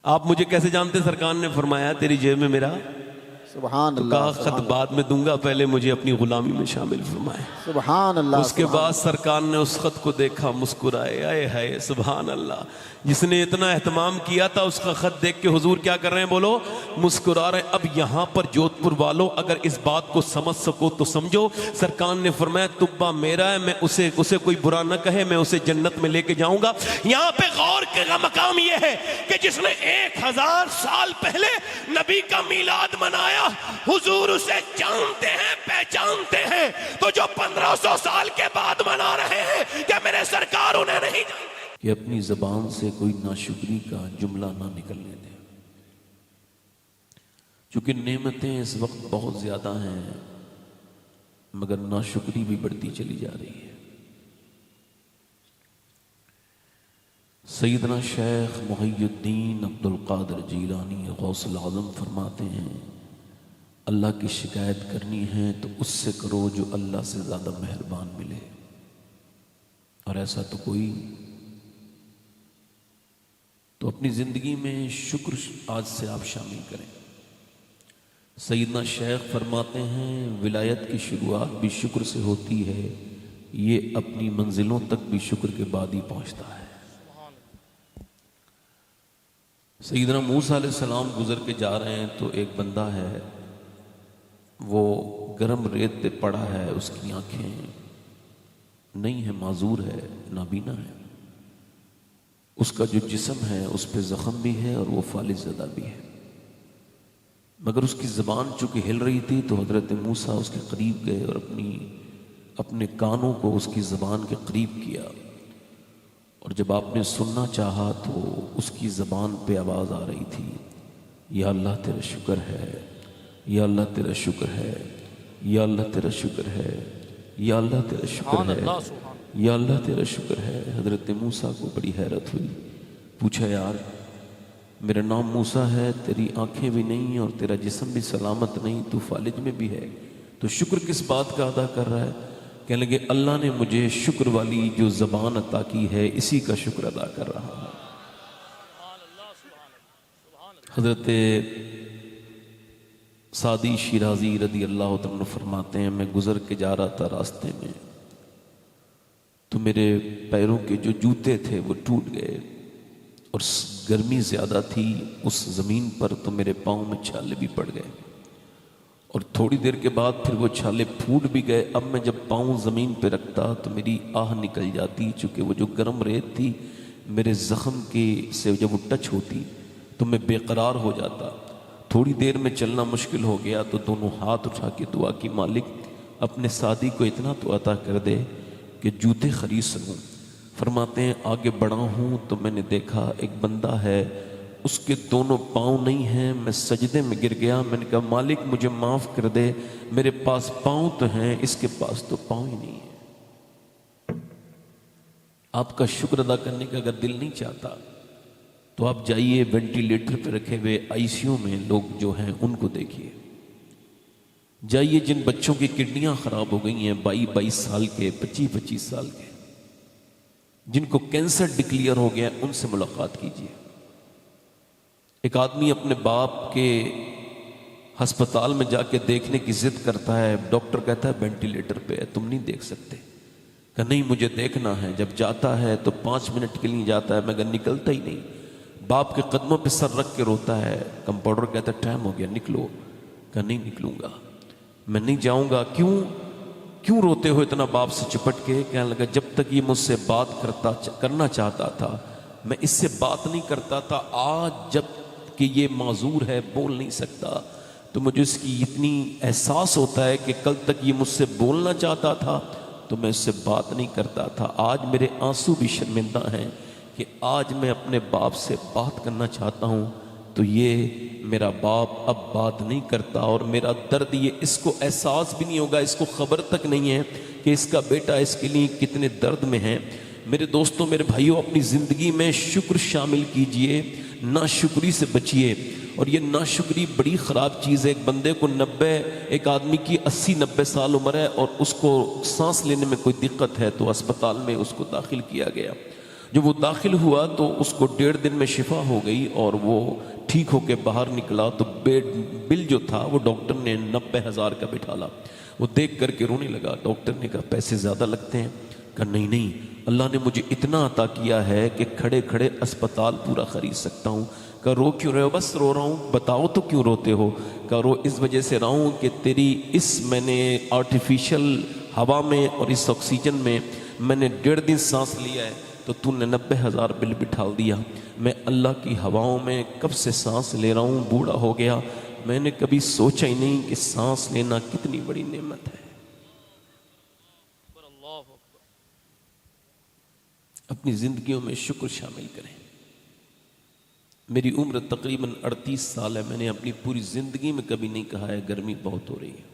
आप मुझे कैसे जानते? सरकार ने फरमाया तेरी जेब में मेरा सुभान तो अल्लाह, कहा खत बाद में दूंगा, पहले मुझे अपनी गुलामी में शामिल फरमाए। सुभान अल्लाह। उसके बाद सरकार ने उस खत को देखा, मुस्कुराए, आए हाय सुभान अल्लाह, जिसने इतना एहतमाम किया था उसका खत देख के हुजूर क्या कर रहे हैं? बोलो, मुस्कुरा रहे हैं। अब यहां पर जोधपुर वालों अगर इस बात को समझ सको तो समझो, सरकार ने फरमाया तुब्बा मेरा है, मैं उसे कोई बुरा न कहे, मैं उसे जन्नत में लेके जाऊंगा। यहां पे गौर का मकाम यह है कि जिसने 1000 साल पहले नबी का मीलाद मनाया, हुजूर उसे जानते हैं, पहचानते हैं, तो जो 1500 साल के बाद मना रहे हैं, क्या मेरे सरकार उन्हें नहीं जानते? कि अपनी जबान से कोई नाशुक्री का जुमला ना निकलने दें, क्योंकि नेमतें इस वक्त बहुत ज्यादा हैं मगर नाशुक्री भी बढ़ती चली जा रही है। सैयदना शेख मुहियुद्दीन अब्दुल कादिर जीलानी गौसुल आज़म फरमाते हैं, अल्लाह की शिकायत करनी है तो उससे करो जो अल्लाह से ज़्यादा मेहरबान मिले, और ऐसा तो कोई। तो अपनी ज़िंदगी में शुक्र आज से आप शामिल करें। सैयदना शेख फरमाते हैं, विलायत की शुरुआत भी शुक्र से होती है, ये अपनी मंजिलों तक भी शुक्र के बाद ही पहुंचता है। सैयदना मूसा अलैहिस्सलाम गुजर के जा रहे हैं तो एक बंदा है, वो गर्म रेत पे पड़ा है, उसकी आंखें नहीं है, माजूर है, नाबीना है, उसका जो जिस्म है उस पे जख्म भी है और वो फालिज ज़दा भी है, मगर उसकी ज़बान चूंकि हिल रही थी तो हज़रत मूसा उसके करीब गए और अपने कानों को उसकी ज़बान के करीब किया, और जब आपने सुनना चाहा तो उसकी ज़बान पे आवाज़ आ रही थी, या अल्लाह तेरा शुक्र है, या अल्लाह तेरा शुक्र है, या अल्लाह तेरा शुक्र है, या अल्लाह तेरा शुक्र है, या अल्लाह तेरा शुक्र है। हज़रत मूसा को बड़ी हैरत हुई, पूछा यार मेरा नाम मूसा है, तेरी आंखें भी नहीं और तेरा जिस्म भी सलामत नहीं, तू फालिज में भी है, तो शुक्र किस बात का अदा कर रहा है? कहने लगे अल्लाह ने मुझे शुक्र वाली जो ज़बान अता की है इसी का शुक्र अदा कर रहा हूँ। हज़रत सादी शिराजी रदी अल्लाह तआला फरमाते हैं, मैं गुजर के जा रहा था रास्ते में तो मेरे पैरों के जो जूते थे वो टूट गए, और गर्मी ज़्यादा थी उस ज़मीन पर तो मेरे पाँव में छाले भी पड़ गए, और थोड़ी देर के बाद फिर वो छाले फूट भी गए। अब मैं जब पाँव ज़मीन पे रखता तो मेरी आह निकल जाती, चूँकि वो जो गर्म रेत थी मेरे ज़ख़म के से जब वो टच होती तो मैं बेकरार हो जाता। थोड़ी देर में चलना मुश्किल हो गया तो दोनों हाथ उठा के दुआ की, मालिक अपने सादी को इतना तो अता कर दे कि जूते खरीद सकूं। फरमाते हैं आगे बढ़ा हूँ तो मैंने देखा एक बंदा है, उसके दोनों पाँव नहीं हैं, मैं सजदे में गिर गया। मैंने कहा मालिक मुझे माफ़ कर दे, मेरे पास पाँव तो हैं, इसके पास तो पाँव ही नहीं है। आपका शुक्र अदा करने का अगर दिल नहीं चाहता तो आप जाइए वेंटिलेटर पर रखे हुए आईसीयू में लोग जो हैं उनको देखिए, जाइए जिन बच्चों की किडनियां खराब हो गई हैं 22-22 साल के, 25-25 साल के, जिनको कैंसर डिक्लेयर हो गया, उनसे मुलाकात कीजिए। एक आदमी अपने बाप के अस्पताल में जाके देखने की जिद करता है, डॉक्टर कहता है वेंटिलेटर पे है, तुम नहीं देख सकते। कहा नहीं मुझे देखना है। जब जाता है तो 5 मिनट के लिए जाता है, मगर निकलता ही नहीं, बाप के कदमों पे सर रख के रोता है। कंपाउंडर कहता है टाइम हो गया निकलो। कहा नहीं निकलूंगा, मैं नहीं जाऊंगा। क्यों रोते हो इतना बाप से चिपट के? कहने लगा जब तक ये मुझसे बात करना चाहता था मैं इससे बात नहीं करता था, आज जब कि ये माजूर है बोल नहीं सकता तो मुझे इसकी इतनी एहसास होता है कि कल तक ये मुझसे बोलना चाहता था तो मैं इससे बात नहीं करता था। आज मेरे आंसू भी शर्मिंदा हैं कि आज मैं अपने बाप से बात करना चाहता हूँ तो ये मेरा बाप अब बात नहीं करता, और मेरा दर्द ये इसको एहसास भी नहीं होगा, इसको खबर तक नहीं है कि इसका बेटा इसके लिए कितने दर्द में है। मेरे दोस्तों, मेरे भाइयों, अपनी ज़िंदगी में शुक्र शामिल कीजिए, नाशुक्री से बचिए। और ये नाशुक्री बड़ी ख़राब चीज़ है। एक बंदे को एक आदमी की 80-90 साल उम्र है और उसको सांस लेने में कोई दिक्कत है तो अस्पताल में उसको दाखिल किया गया। जब वो दाखिल हुआ तो उसको 1.5 दिन में शिफा हो गई और वो ठीक होके बाहर निकला तो बेड बिल जो था वो डॉक्टर ने 90,000 का बिठाला। वो देख करके रोने लगा। डॉक्टर ने कहा पैसे ज़्यादा लगते हैं? कहा नहीं नहीं, अल्लाह ने मुझे इतना अता किया है कि खड़े खड़े अस्पताल पूरा खरीद सकता हूँ। कहा रो क्यों रहे हो? बस रो रहा हूँ। बताओ तो क्यों रोते हो? कहा रो इस वजह से रहा हूँ कि तेरी इस मैंने आर्टिफिशियल हवा में और इस ऑक्सीजन में मैंने 1.5 दिन सांस लिया है तो तूने 90,000 बिल बिठाल दिया। मैं अल्लाह की हवाओं में कब से सांस ले रहा हूँ, बूढ़ा हो गया, मैंने कभी सोचा ही नहीं कि सांस लेना कितनी बड़ी नेमत है। अपनी जिंदगियों में शुक्र शामिल करें। मेरी उम्र तकरीबन 38 साल है, मैंने अपनी पूरी जिंदगी में कभी नहीं कहा है गर्मी बहुत हो रही है,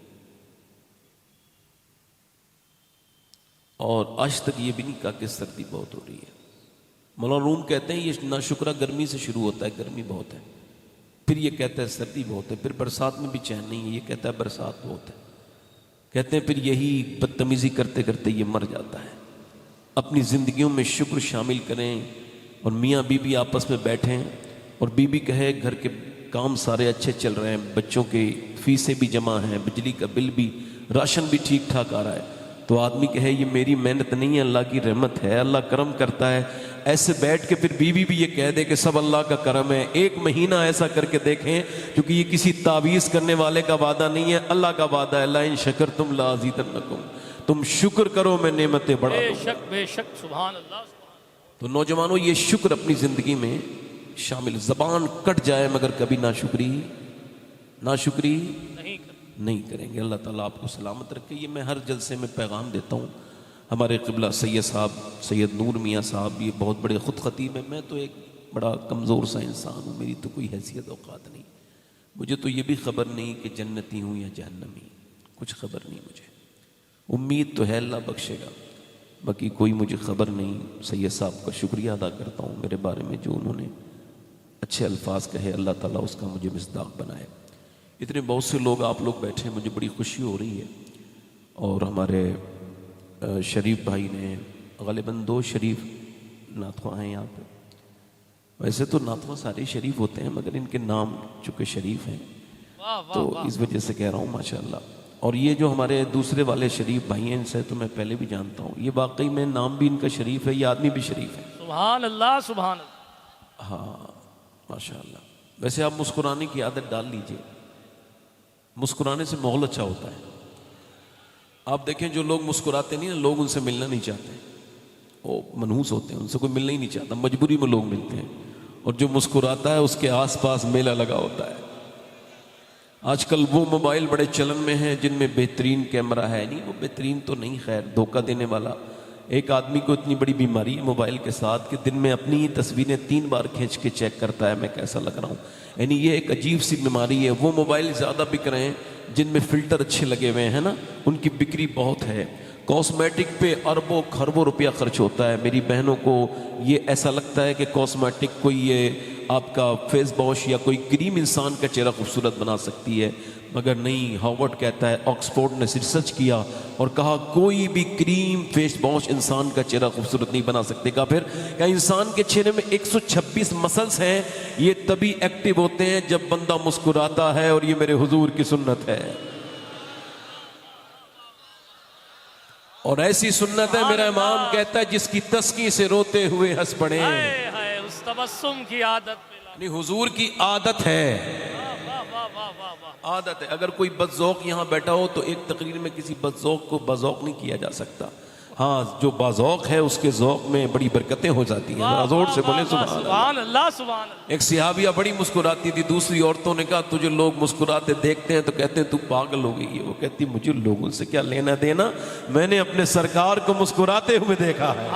और आज तक ये भी नहीं कहा कि सर्दी बहुत हो रही है। मौलाना रूम कहते हैं ये नाशुक्रा गर्मी से शुरू होता है, गर्मी बहुत है, फिर ये कहता है सर्दी बहुत है, फिर बरसात में भी चैन नहीं है, ये कहता है बरसात बहुत है, कहते हैं फिर यही बदतमीजी करते करते ये मर जाता है। अपनी ज़िंदगियों में शुक्र शामिल करें और मियाँ बीबी आपस में बैठें और बीबी कहे घर के काम सारे अच्छे चल रहे हैं, बच्चों की फीसें भी जमा हैं, बिजली का बिल भी, राशन भी ठीक ठाक आ रहा है, तो आदमी कहे ये मेरी मेहनत नहीं है, अल्लाह की रहमत है, अल्लाह करम करता है। ऐसे बैठ के फिर बीवी भी ये कह दे कि सब अल्लाह का करम है। 1 महीना ऐसा करके देखें, क्योंकि ये किसी तावीज़ करने वाले का वादा नहीं है, अल्लाह का वादा है, ला इन शकरतुम ला अज़ीदन्नकुम, तुम शुक्र करो मैं नेमतें बढ़ा दूंगा। बेशक सुभान अल्लाह। तो नौजवानों ये शुक्र अपनी ज़िंदगी में शामिल, ज़बान कट जाए मगर कभी नाशुक्री नहीं करेंगे। अल्लाह ताला आपको सलामत रखे। ये मैं हर जलसे में पैगाम देता हूँ। हमारे क़िबला सैयद साहब, सैयद नूर मियाँ साहब, ये बहुत बड़े ख़ुद ख़तीब हैं। मैं तो एक बड़ा कमज़ोर सा इंसान हूँ, मेरी तो कोई हैसियत औकात नहीं, मुझे तो ये भी ख़बर नहीं कि जन्नती हूँ या जहन्नमी, कुछ ख़बर नहीं मुझे। उम्मीद तो है अल्लाह बख्शेगा, बाकी कोई मुझे ख़बर नहीं। सैयद साहब का शुक्रिया अदा करता हूँ मेरे बारे में जो उन्होंने अच्छे अल्फाज कहे, अल्लाह ताला उसका मुझे मिस्दाक बनाए। इतने बहुत से लोग आप लोग बैठे, मुझे बड़ी खुशी हो रही है। और हमारे शरीफ भाई ने ग़ालिबन 2 शरीफ नातख़्वां हैं यहाँ पे। वैसे तो नातख़्वां सारे शरीफ होते हैं मगर इनके नाम चूँकि शरीफ हैं तो इस वजह से कह रहा हूँ माशाअल्लाह। और ये जो हमारे दूसरे वाले शरीफ भाई हैं, इनसे तो मैं पहले भी जानता हूँ, ये वाकई में नाम भी इनका शरीफ है, ये आदमी भी शरीफ है। सुभान अल्लाह सुभान अल्लाह। हाँ माशाअल्लाह। वैसे आप मुस्कुराने की आदत डाल लीजिए, मुस्कुराने से माहौल अच्छा होता है। आप देखें जो लोग मुस्कुराते नहीं ना, लोग उनसे मिलना नहीं चाहते, वो मनहूस होते हैं, उनसे कोई मिलना ही नहीं चाहता, मजबूरी में लोग मिलते हैं। और जो मुस्कुराता है उसके आसपास मेला लगा होता है। आजकल वो मोबाइल बड़े चलन में हैं जिनमें बेहतरीन कैमरा है, नहीं वो बेहतरीन तो नहीं, खैर धोखा देने वाला। एक आदमी को इतनी बड़ी बीमारी है मोबाइल के साथ कि दिन में अपनी ही तस्वीरें 3 बार खींच के चेक करता है मैं कैसा लग रहा हूँ। यानी ये एक अजीब सी बीमारी है। वो मोबाइल ज़्यादा बिक रहे हैं जिनमें फ़िल्टर अच्छे लगे हुए हैं ना, उनकी बिक्री बहुत है। कॉस्मेटिक पे अरबों खरबों रुपया खर्च होता है। मेरी बहनों को ये ऐसा लगता है कि कॉस्मेटिक कोई ये आपका फेस वॉश या कोई क्रीम इंसान का चेहरा खूबसूरत बना सकती है, मगर नहीं। हार्वर्ड कहता है, ऑक्सफोर्ड ने रिसर्च किया और कहा कोई भी क्रीम फेस वॉश इंसान का चेहरा खूबसूरत नहीं बना सकते। का फिर क्या इंसान के चेहरे में 126 मसल्स हैं, ये तभी एक्टिव होते हैं जब बंदा मुस्कुराता है, और ये मेरे हुजूर की सुन्नत है। और ऐसी सुन्नत है, मेरा इमाम कहता है, जिसकी तस्की से रोते हुए हंस पड़े। हाय उस तबस्सुम की आदत नहीं, हुजूर की आदत है, आदत है। अगर कोई बदज़ौक़ यहाँ बैठा हो तो एक तकरीर में किसी बदज़ौक़ को बज़ौक़ नहीं किया जा सकता। हाँ, जो बाज़ौक़ है उसके ज़ौक़ में बड़ी बरकतें हो जाती हैं। ज़ोर से बोले सुभान अल्लाह। सुभान अल्लाह। एक सिहाबिया बड़ी मुस्कुराती थी, दूसरी औरतों ने कहा तुझे लोग मुस्कुराते देखते हैं तो कहते हैं तू पागल हो गई है। वो कहती मुझे लोगों से क्या लेना देना, मैंने अपने सरकार को मुस्कुराते हुए देखा है,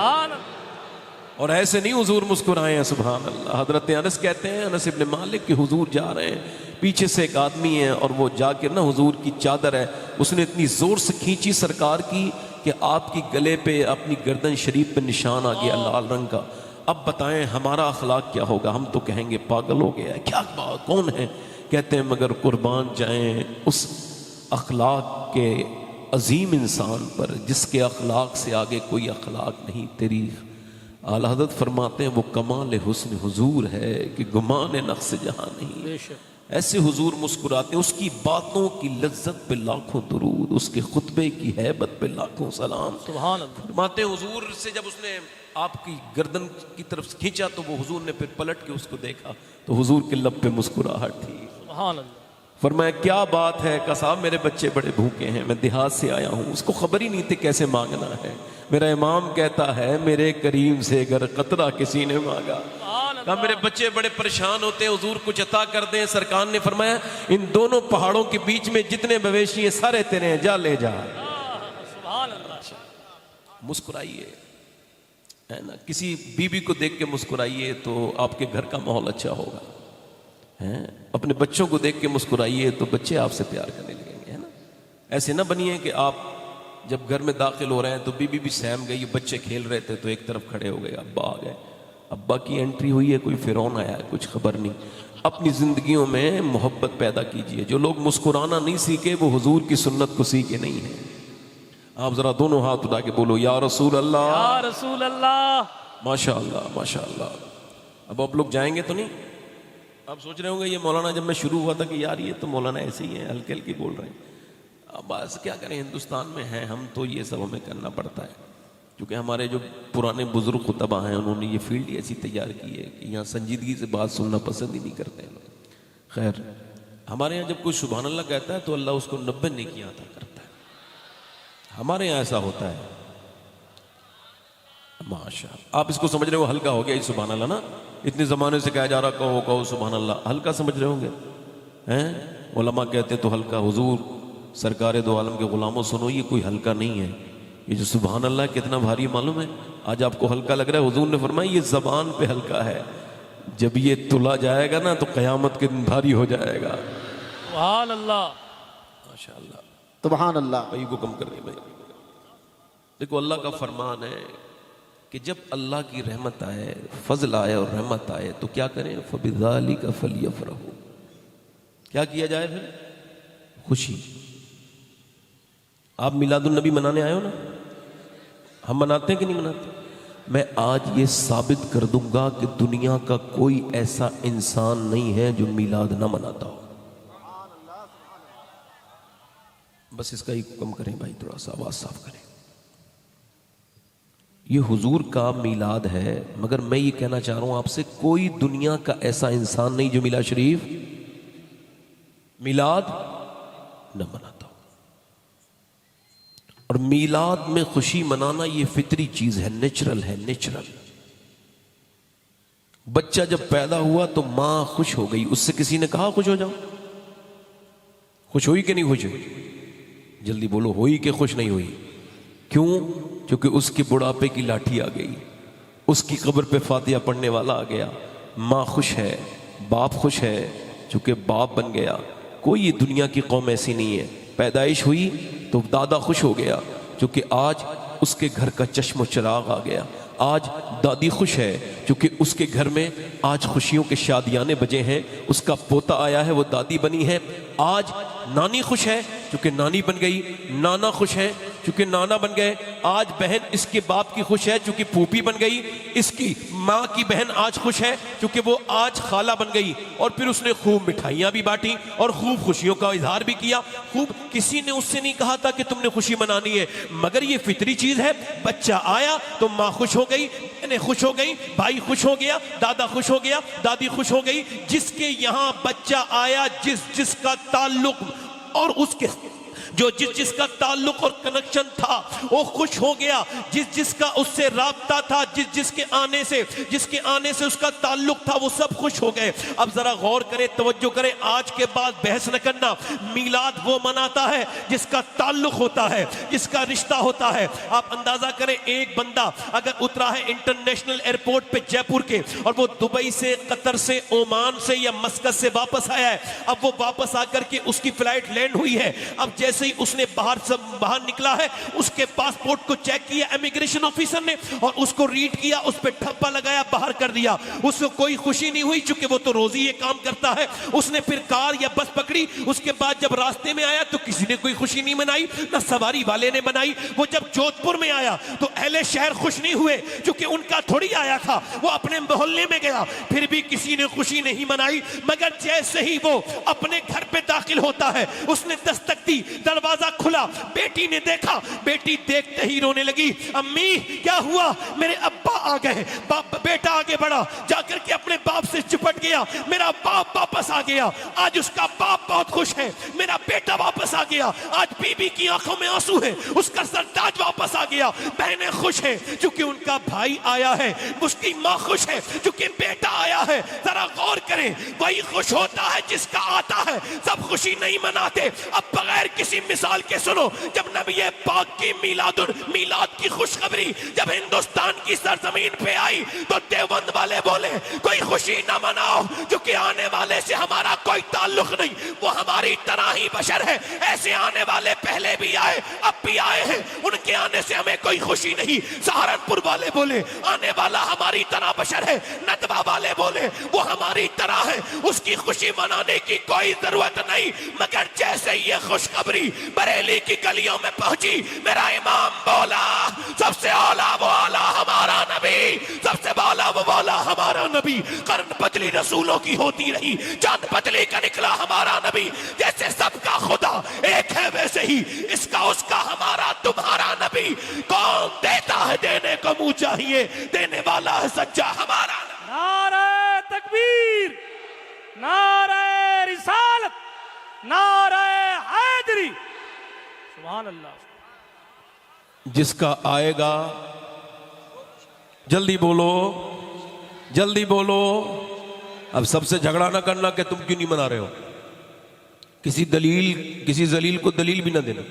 और ऐसे नहीं हुजूर मुस्कुराए हैं। सुभान अल्लाह। हजरत अनस कहते हैं, अनस इब्न मालिक के हुजूर जा रहे हैं, पीछे से एक आदमी है और वो जाके ना हुजूर की चादर है, उसने इतनी जोर से खींची सरकार की कि आपकी गले पे अपनी गर्दन शरीफ पे निशान आ गया लाल रंग का। अब बताएं हमारा अखलाक क्या होगा? हम तो कहेंगे पागल हो गया है, क्या बात, कौन है? कहते हैं मगर कुर्बान जाएं उस अखलाक के अजीम इंसान पर जिसके अखलाक से आगे कोई अखलाक नहीं। तेरी आला हज़रत फरमाते हैं वो कमाल हुस्न हुजूर है कि गुमान नक्स जहां नहीं। बेशक ऐसे हुजूर मुस्कुराते हैं, उसकी बातों की लज्जत पे लाखों दुरूद, उसके खुतबे की हैबत पे लाखों सलाम। सुभान अल्लाह। फरमाते हैं हुजूर से जब उसने आपकी गर्दन की तरफ खींचा तो वो हुजूर ने फिर पलट के उसको देखा तो हुजूर के लब पे मुस्कुराहट थी। सुभान अल्लाह। फरमाया क्या बात है, कहा साहब मेरे बच्चे बड़े भूखे हैं, मैं देहात से आया हूँ। उसको खबर ही नहीं थी कैसे मांगना है। मेरा इमाम कहता है मेरे करीम से अगर कतरा किसी ने मांगा, सुभान कहा मेरे बच्चे बड़े परेशान होते हैं, हुजूर कुछ अता कर दें। सरकार ने फरमाया इन दोनों पहाड़ों के बीच में जितने मवेशी हैं सारे तेरे हैं, जा ले जा। सुभान अल्लाह। मुस्कुराइए, है ना, किसी बीबी को देख के मुस्कुराइए तो आपके घर का माहौल अच्छा होगा। हैं, अपने बच्चों को देख के मुस्कुराइए तो बच्चे आपसे प्यार करने लगेंगे, है ना। ऐसे ना बनिए कि आप जब घर में दाखिल हो रहे हैं तो बीबी भी सहम गई, बच्चे खेल रहे थे तो एक तरफ खड़े हो गए, अब्बा आ गए, अब्बा की एंट्री हुई है, कोई फिरौन आया है, कुछ खबर नहीं। अपनी जिंदगियों में मोहब्बत पैदा कीजिए। जो लोग मुस्कुराना नहीं सीखे वो हुजूर की सुन्नत को सीखे नहीं है। आप जरा दोनों हाथ उठा के बोलो या रसूल अल्लाह, या रसूल अल्लाह। माशा अल्लाह माशा अल्लाह। अब आप लोग जाएंगे तो नहीं? आप सोच रहे होंगे ये मौलाना, जब मैं शुरू हुआ था कि यार ये तो मौलाना ऐसे ही है, हल्के हल्के बोल रहे हैं। अब बस क्या करें, हिंदुस्तान में हैं हम तो ये सब हमें करना पड़ता है, क्योंकि हमारे जो पुराने बुजुर्ग खुतबा हैं उन्होंने ये फील्ड ही ऐसी तैयार की है कि यहाँ संजीदगी से बात सुनना पसंद ही नहीं करते हैं लोग। खैर, हमारे यहाँ जब कोई सुभान अल्लाह कहता है तो अल्लाह उसको 90 नेकियां अता करता है। हमारे यहाँ ऐसा होता है। माशा, आप इसको समझ रहे हो हल्का हो गया ये सुभान अल्लाह ना, इतने ज़माने से कहा जा रहा कहो कहो सुभान अल्लाह, हल्का समझ रहे होंगे हैं। उलमा कहते हैं तो हल्का। हुजूर सरकार दो आलम के गुलामों सुनो, ये कोई हल्का नहीं है। ये जो सुभान अल्लाह कितना भारी मालूम है? आज आपको हल्का लग रहा है, हुजूर ने फरमाया ये जबान पे हल्का है, जब ये तुला जाएगा ना तो क़यामत के दिन भारी हो जाएगा। सुभान अल्लाह। माशाअल्लाह। सुभान अल्लाह। भाई को कम कर दे भाई। देखो अल्लाह का फरमान है कि जब अल्लाह की रहमत आए, फजल आए और रहमत आए तो क्या करें? फबिज़ालिका फलियफ़रहू। क्या किया जाए फिर? खुशी। आप मिलादुन नबी मनाने आए हो ना, हम मनाते हैं कि नहीं मनाते? मैं आज ये साबित कर दूंगा कि दुनिया का कोई ऐसा इंसान नहीं है जो मिलाद ना मनाता हो। बस इसका ही कम करें भाई, थोड़ा सा आवाज साफ करें। ये हुजूर का मिलाद है, मगर मैं ये कहना चाह रहा हूं आपसे, कोई दुनिया का ऐसा इंसान नहीं जो मिलाद शरीफ मिलाद न मनाता हो। और मिलाद में खुशी मनाना ये फितरी चीज है, नेचुरल है, नेचुरल। बच्चा जब पैदा हुआ तो मां खुश हो गई, उससे किसी ने कहा खुश हो जाओ? खुश हुई कि नहीं खुश हुई? जल्दी बोलो, हुई कि खुश नहीं हुई? क्यों? क्योंकि उसके बुढ़ापे की लाठी आ गई, उसकी कब्र पे फातिहा पढ़ने वाला आ गया। माँ खुश है, बाप खुश है, चूंकि बाप बन गया। कोई ये दुनिया की कौम ऐसी नहीं है, पैदाइश हुई तो दादा खुश हो गया क्योंकि आज उसके घर का चश्मो चिराग आ गया। आज दादी खुश है क्योंकि उसके घर में आज खुशियों के शादियाने बजे हैं, उसका पोता आया है वो दादी बनी है। आज नानी खुश है क्योंकि नानी बन गई, नाना खुश है क्योंकि नाना बन गए। आज बहन इसके बाप की खुश है क्योंकि फूफी बन गई, इसकी माँ की बहन आज खुश है क्योंकि वो आज खाला बन गई। और फिर उसने खूब मिठाइयाँ भी बांटी और खूब खुशियों का इजहार भी किया। खूब किसी ने उससे नहीं कहा था कि तुमने खुशी मनानी है, मगर ये फितरी चीज है। बच्चा आया तो माँ खुश हो गई, बहनें खुश हो गई, भाई खुश हो गया, दादा खुश हो गया, दादी खुश हो गई। जिसके यहाँ बच्चा आया, जिसका ताल्लुक और उसके जो जिसका ताल्लुक और कनेक्शन था वो खुश हो गया। जिसका उससे राब्ता था, जिसके आने से उसका ताल्लुक था, वो सब खुश हो गए। अब जरा गौर करें, तवज्जो करें, आज के बाद बहस न करना। मिलाद वो मनाता है जिसका ताल्लुक होता है, जिसका रिश्ता होता है। आप अंदाजा करें, एक बंदा अगर उतरा है इंटरनेशनल एयरपोर्ट पे जयपुर के, और वो दुबई से, कतर से, ओमान से या मस्कत से वापस आया है। अब वो वापस आकर के उसकी फ्लाइट लैंड हुई है। अब जैसे जैसे ही उसने बाहर निकला है, उसके पासपोर्ट को चेक किया इमिग्रेशन ऑफिसर ने और उसको रीड किया, उस पर ठप्पा लगाया, बाहर कर दिया। उसको कोई खुशी नहीं हुई, चूंकि वो तो रोज ही ये काम करता है। उसने फिर कार या बस पकड़ी। उसके बाद जब रास्ते में आया तो किसी ने कोई खुशी नहीं मनाई, ना सवारी वाले ने मनाई। वो जब जोधपुर में आया तो अहले शहर खुश नहीं हुए, क्योंकि उनका थोड़ी आया था। वो अपने मोहल्ले में गया, फिर भी किसी ने खुशी नहीं मनाई। मगर जैसे ही वो अपने घर पे दाखिल होता है, उसने दस्तक दी, दरवाजा खुला, बेटी ने देखा। बेटी देखते ही रोने लगी, अम्मी क्या हुआ, मेरे अब्बा आ गए। बेटा आगे बढ़ा, जाकर के अपने बाप से चिपट गया, मेरा बाप वापस आ गया। आज उसका बाप बहुत खुश है, मेरा बेटा वापस आ गया। आज बीबी की आंखों में आंसू है, उसका सरताज वापस आ गया। बहनें खुश है क्योंकि उनका भाई आया है, उसकी माँ खुश है क्योंकि बेटा आया है। जरा गौर करें, वही खुश होता है जिसका आता है। सब खुशी नहीं मनाते। अब बगैर किसी मिसाल के सुनो, जब नबी पाक की मीलाद की खुशखबरी जब हिंदुस्तान की सरजमीन पे आई तो देवबंद वाले बोले कोई खुशी ना मनाओ, क्योंकि आने वाले से हमारा कोई ताल्लुक नहीं, वो हमारी तरह ही बशर है। ऐसे आने वाले पहले भी आए, अब भी आए हैं, उनके आने से हमें कोई खुशी नहीं। सहारनपुर वाले बोले आने वाला हमारी तरह बशर है। नदवा वाले बोले वो हमारी तरह है, उसकी खुशी मनाने की कोई जरूरत नहीं। मगर जैसे ये खुशखबरी बरेली की गलियों में पहुंची, मेरा इमाम बोला सबसे आला वो आला हमारा नबी, सबसे बाला वो बाला हमारा नबी। कर्न पतली रसूलों की होती रही, चांद पतले का निकला हमारा नबी। जैसे सबका खुदा एक है, वैसे ही इसका उसका हमारा तुम्हारा नबी। कौन देता है देने को मुंह चाहिए, देने वाला है सच्चा हमारा नबी। नारे तकबीर, नारे रिसालत, नारे हैदरी। सुभान अल्लाह। जिसका आएगा, जल्दी बोलो, जल्दी बोलो। अब सबसे झगड़ा ना करना कि तुम क्यों नहीं मना रहे हो। किसी जलील को दलील भी ना देना।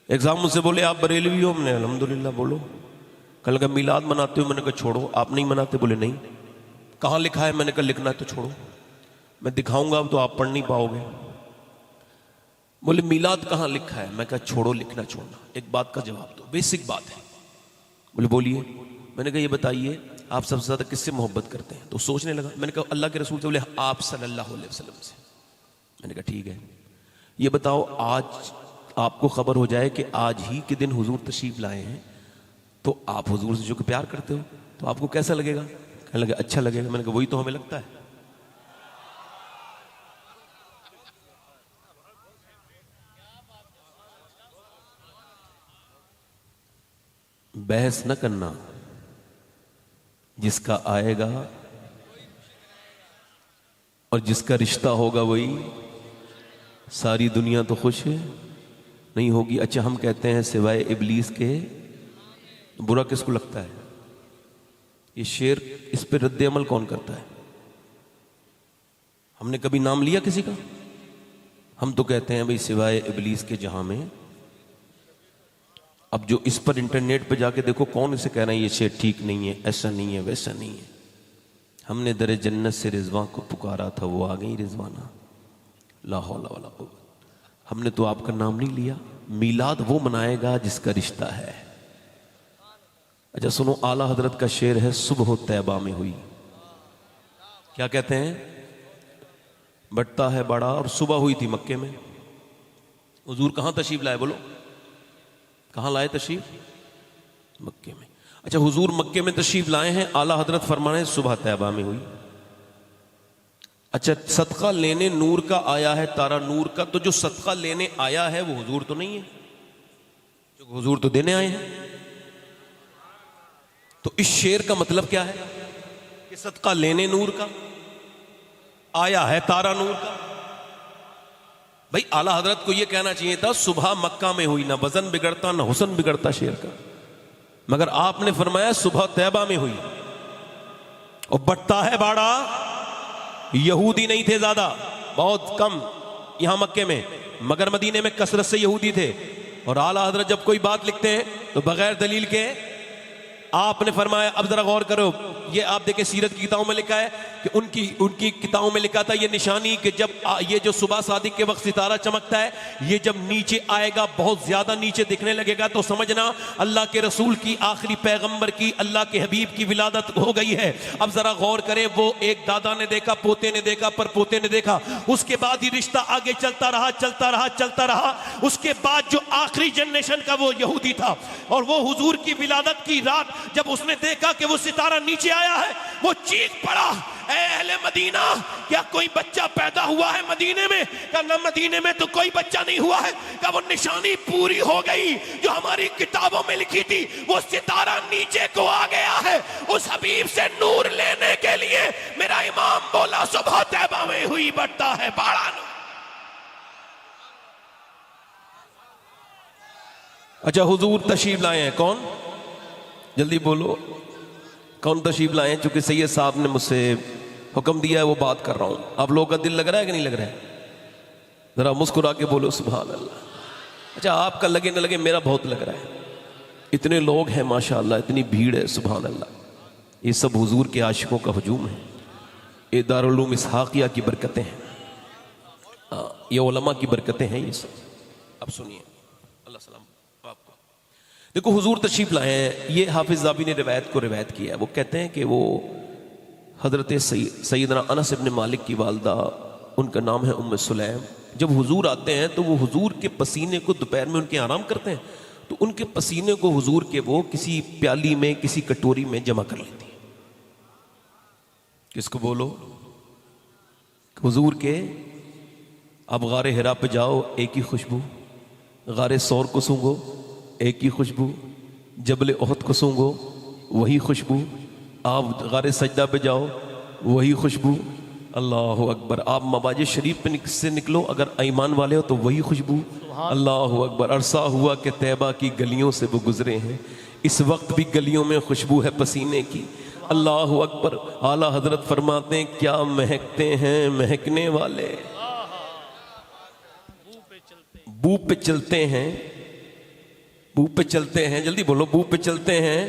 एक साहब मुझसे बोले आप बरेलवी हो, हमने अल्हम्दुलिल्लाह बोलो। कल का मीलाद मनाते हो, मैंने कहा छोड़ो। आप नहीं मनाते? बोले नहीं। कहाँ लिखा है? मैंने कहा लिखना है तो छोड़ो, मैं दिखाऊंगा अब तो आप पढ़ नहीं पाओगे। बोले मीलाद कहाँ लिखा है? मैं कहा छोड़ो, लिखना छोड़ना, एक बात का जवाब दो, बेसिक बात है। बोले बोलिए। मैंने कहा ये बताइए आप सबसे ज्यादा किससे मोहब्बत करते हैं? तो सोचने लगा। मैंने कहा अल्लाह के रसूल से। बोले आप सल्लल्लाहु अलैहि वसल्लम से। मैंने कहा ठीक है, ये बताओ आज आपको खबर हो जाए कि आज ही के दिन हुजूर तशरीफ लाए हैं, तो आप हुजूर से जो कि प्यार करते हो, तो आपको कैसा लगेगा? कहने लगे अच्छा लगेगा। मैंने कहा वही तो हमें लगता है। बहस न करना, जिसका आएगा और जिसका रिश्ता होगा वही। सारी दुनिया तो खुश है नहीं होगी। अच्छा हम कहते हैं सिवाय इबलीस के बुरा किसको लगता है? ये शेर, इस पे रद्द अमल कौन करता है? हमने कभी नाम लिया किसी का? हम तो कहते हैं भाई सिवाय इबलीस के जहां में। अब जो इस पर इंटरनेट पे जाके देखो कौन इसे कह रहा है ये शेर ठीक नहीं है, ऐसा नहीं है, वैसा नहीं है। हमने दरे जन्नत से रिजवान को पुकारा था, वो आ गई रिजवाना। ला हौला वला कुव्वत। हमने तो आपका नाम नहीं लिया। मीलाद वो मनाएगा जिसका रिश्ता है। अच्छा सुनो, आला हजरत का शेर है, सुबह तैबा में हुई। क्या कहते हैं? बट्टा है बड़ा और सुबह हुई थी मक्के में। हुजूर कहां तशरीफ लाए? बोलो कहां लाए तशरीफ? मक्के में। अच्छा हुजूर मक्के में तशरीफ लाए हैं, आला हजरत फरमाने हैं सुबह तैबा में हुई। अच्छा सदका लेने नूर का आया है, तारा नूर का। तो जो सदका लेने आया है वो हुजूर तो नहीं है, जो हुजूर तो देने आए हैं। तो इस शेर का मतलब क्या है कि सदका लेने नूर का आया है, तारा नूर का। भाई आला हजरत को यह कहना चाहिए था सुबह मक्का में हुई, ना वजन बिगड़ता ना हुस्न बिगड़ता शेर का। मगर आपने फरमाया सुबह तैबा में हुई। और बट्टा है बाड़ा, यहूदी नहीं थे ज्यादा, बहुत कम यहां मक्के में, मगर मदीने में कसरत से यहूदी थे। और आला हजरत जब कोई बात लिखते हैं तो बगैर दलील के आपने फरमाया, अब जरा गौर करो, ये आप देखें सीरत की किताबों में लिखा है कि उनकी उनकी किताबों में लिखा था ये निशानी कि जब ये जो सुबह सादिक के वक्त सितारा चमकता है, ये जब नीचे आएगा, बहुत ज्यादा नीचे दिखने लगेगा, तो समझना अल्लाह के रसूल की, आखिरी पैगंबर की, अल्लाह के हबीब की विलादत हो गई है। अब जरा गौर करें, वो एक दादा ने देखा, पोते ने देखा, पर पोते ने देखा, उसके बाद ही रिश्ता आगे चलता रहा, चलता रहा, चलता रहा। उसके बाद जो आखिरी जनरेशन का वो यहूदी था, और वो हुजूर की विलादत की रात जब उसने देखा कि वो सितारा नीचे आया है, वो चीख पड़ा, ऐ अहले मदीना, क्या कोई बच्चा पैदा हुआ है मदीने में? क्या ना, मदीने में तो कोई बच्चा नहीं हुआ है। क्या वो निशानी पूरी हो गई जो हमारी किताबों में लिखी थी? वो सितारा नीचे को आ गया है। उस हबीब से नूर लेने के लिए मेरा इमाम बोला, सुबह तैबा में हुई बढ़ता है बाड़ा नूर। अच्छा, हुजूर तशरीफ लाए हैं, कौन? जल्दी बोलो, कौन तशरीफ लाए हैं? चूंकि सैयद साहब ने मुझसे हुक्म दिया है, वो बात कर रहा हूं। आप लोगों का दिल लग रहा है कि नहीं लग रहा है? जरा मुस्कुरा के बोलो सुभान अल्लाह। अच्छा, आपका लगे न लगे, मेरा बहुत लग रहा है। इतने लोग हैं माशाअल्लाह, इतनी भीड़ है, सुभान अल्लाह। ये सब हुजूर के आशिकों का हुजूम है। ये दारुल उलूम इसहाकिया की बरकतें हैं, ये उलमा की बरकतें हैं ये सब। अब सुनिए, अल्लाह सलाम आपको। देखो, हुजूर तशरीफ लाए हैं, ये हाफिज ज़ाबी ने रिवायत को रिवायत किया है। वो कहते हैं कि वो हजरत सैयदना अनस इब्न मालिक की वालदा, उनका नाम है उम्मे सुलैम, जब हुजूर आते हैं तो वो हुजूर के पसीने को, दोपहर में उनके आराम करते हैं, तो उनके पसीने को हुजूर के वो किसी प्याली में, किसी कटोरी में जमा कर लेती हैं। किसको बोलो? हुजूर के। अब गारे हिरा पे जाओ, एक ही खुशबू। गारे सौर को सूंघो, एक ही खुशबू। जबल ओहद को सूंघो, वही खुशबू। आप गारे सजदा पे जाओ, वही खुशबू। अल्लाह अकबर। आप मवाज शरीफ पे से निकलो, अगर ईमान वाले हो तो वही खुशबू। अल्लाह अकबर। अरसा हुआ कि तैबा की गलियों से वो गुजरे हैं, इस वक्त भी गलियों में खुशबू है पसीने की। अल्लाह अकबर। आला हजरत फरमाते हैं, क्या महकते हैं महकने वाले, बू पे चलते हैं, बू पे चलते हैं, जल्दी बोलो, बू पे चलते हैं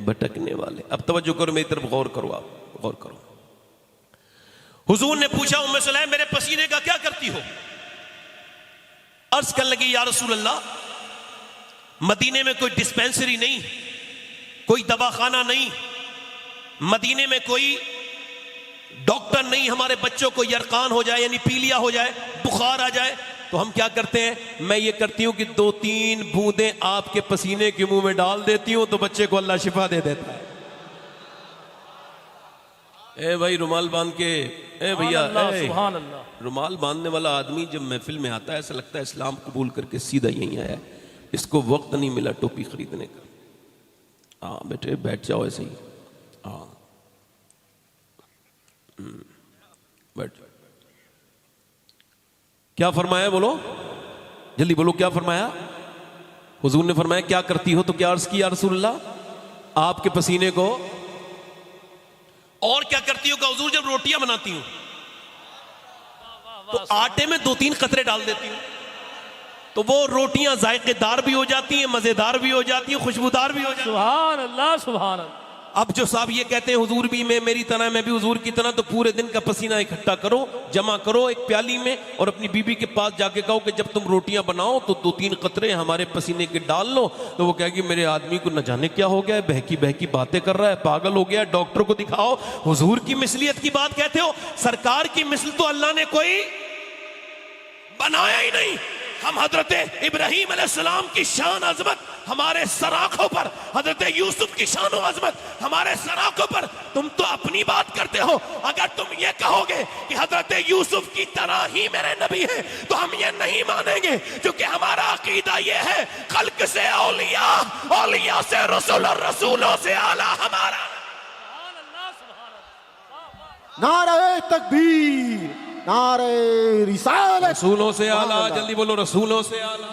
भटकने वाले। अब तवज्जो करो, मेरी तरफ गौर करो, आप गौर करो। हुजूर ने पूछा, उम्मे सुलैम, मेरे पसीने का क्या करती हो? अर्ज करने लगी, या रसूल अल्लाह, मदीने में कोई डिस्पेंसरी नहीं, कोई दवाखाना नहीं, मदीने में कोई डॉक्टर नहीं, हमारे बच्चों को यरकान हो जाए, यानी पीलिया हो जाए, बुखार आ जाए, तो हम क्या करते हैं? मैं ये करती हूं कि 2-3 बूंदें आपके पसीने के मुंह में डाल देती हूं, तो बच्चे को अल्लाह शिफा दे देता है। ए भाई, रुमाल बांध के, ए भैया, सुभान अल्लाह। रुमाल बांधने वाला आदमी जब महफिल में आता है, ऐसा लगता है इस्लाम कबूल करके सीधा यहीं आया है, इसको वक्त नहीं मिला टोपी खरीदने का। हाँ बेटे, बैठ जाओ ऐसे ही। हाँ, बैठ। क्या फरमाया? बोलो जल्दी, बोलो क्या फरमाया? हुजूर ने फरमाया, क्या करती हो? तो क्या अर्ज किया रसूलुल्लाह, आपके पसीने को। और क्या करती हो? का हुजूर, जब रोटियां बनाती हूं तो आटे में 2-3 कतरे डाल देती हूं, तो वो रोटियां जायकेदार भी हो जाती हैं, मजेदार भी हो जाती हैं, खुशबूदार भी हो जाती हैं। सुभान अल्लाह, सुभान अल्लाह। अब जो साहब ये कहते हैं हुजूर भी मैं मेरी तरह, मैं भी हुजूर की तरह, तो पूरे दिन का पसीना इकट्ठा करो, जमा करो एक प्याली में, और अपनी बीबी के पास जाके कहो कि जब तुम रोटियां बनाओ तो 2-3 कतरे हमारे पसीने के डाल लो। तो वो कहेगी, मेरे आदमी को न जाने क्या हो गया है, बहकी बहकी बातें कर रहा है, पागल हो गया, डॉक्टर को दिखाओ। हुजूर की मिसलियत की बात कहते हो? सरकार की मिसल तो अल्लाह ने कोई बनाया ही नहीं। हम हजरत इब्राहीम अलैहिस्सलाम की शान अजमत हमारे सर आंखों पर, हजरत यूसुफ की शान अजमत हमारे सर आंखों पर। तुम तो अपनी बात करते हो। अगर तुम ये कहोगे कि हजरत यूसुफ की तरह ही मेरे नबी है, तो हम ये नहीं मानेंगे, क्योंकि हमारा अकीदा ये है, खल्क से औलिया, औलिया से रसूल, और रसूलों से आला हमारा। नारे तकबीर, नारे रिसालत, रसूलों से आला, जल्दी बोलो, रसूलों से आला।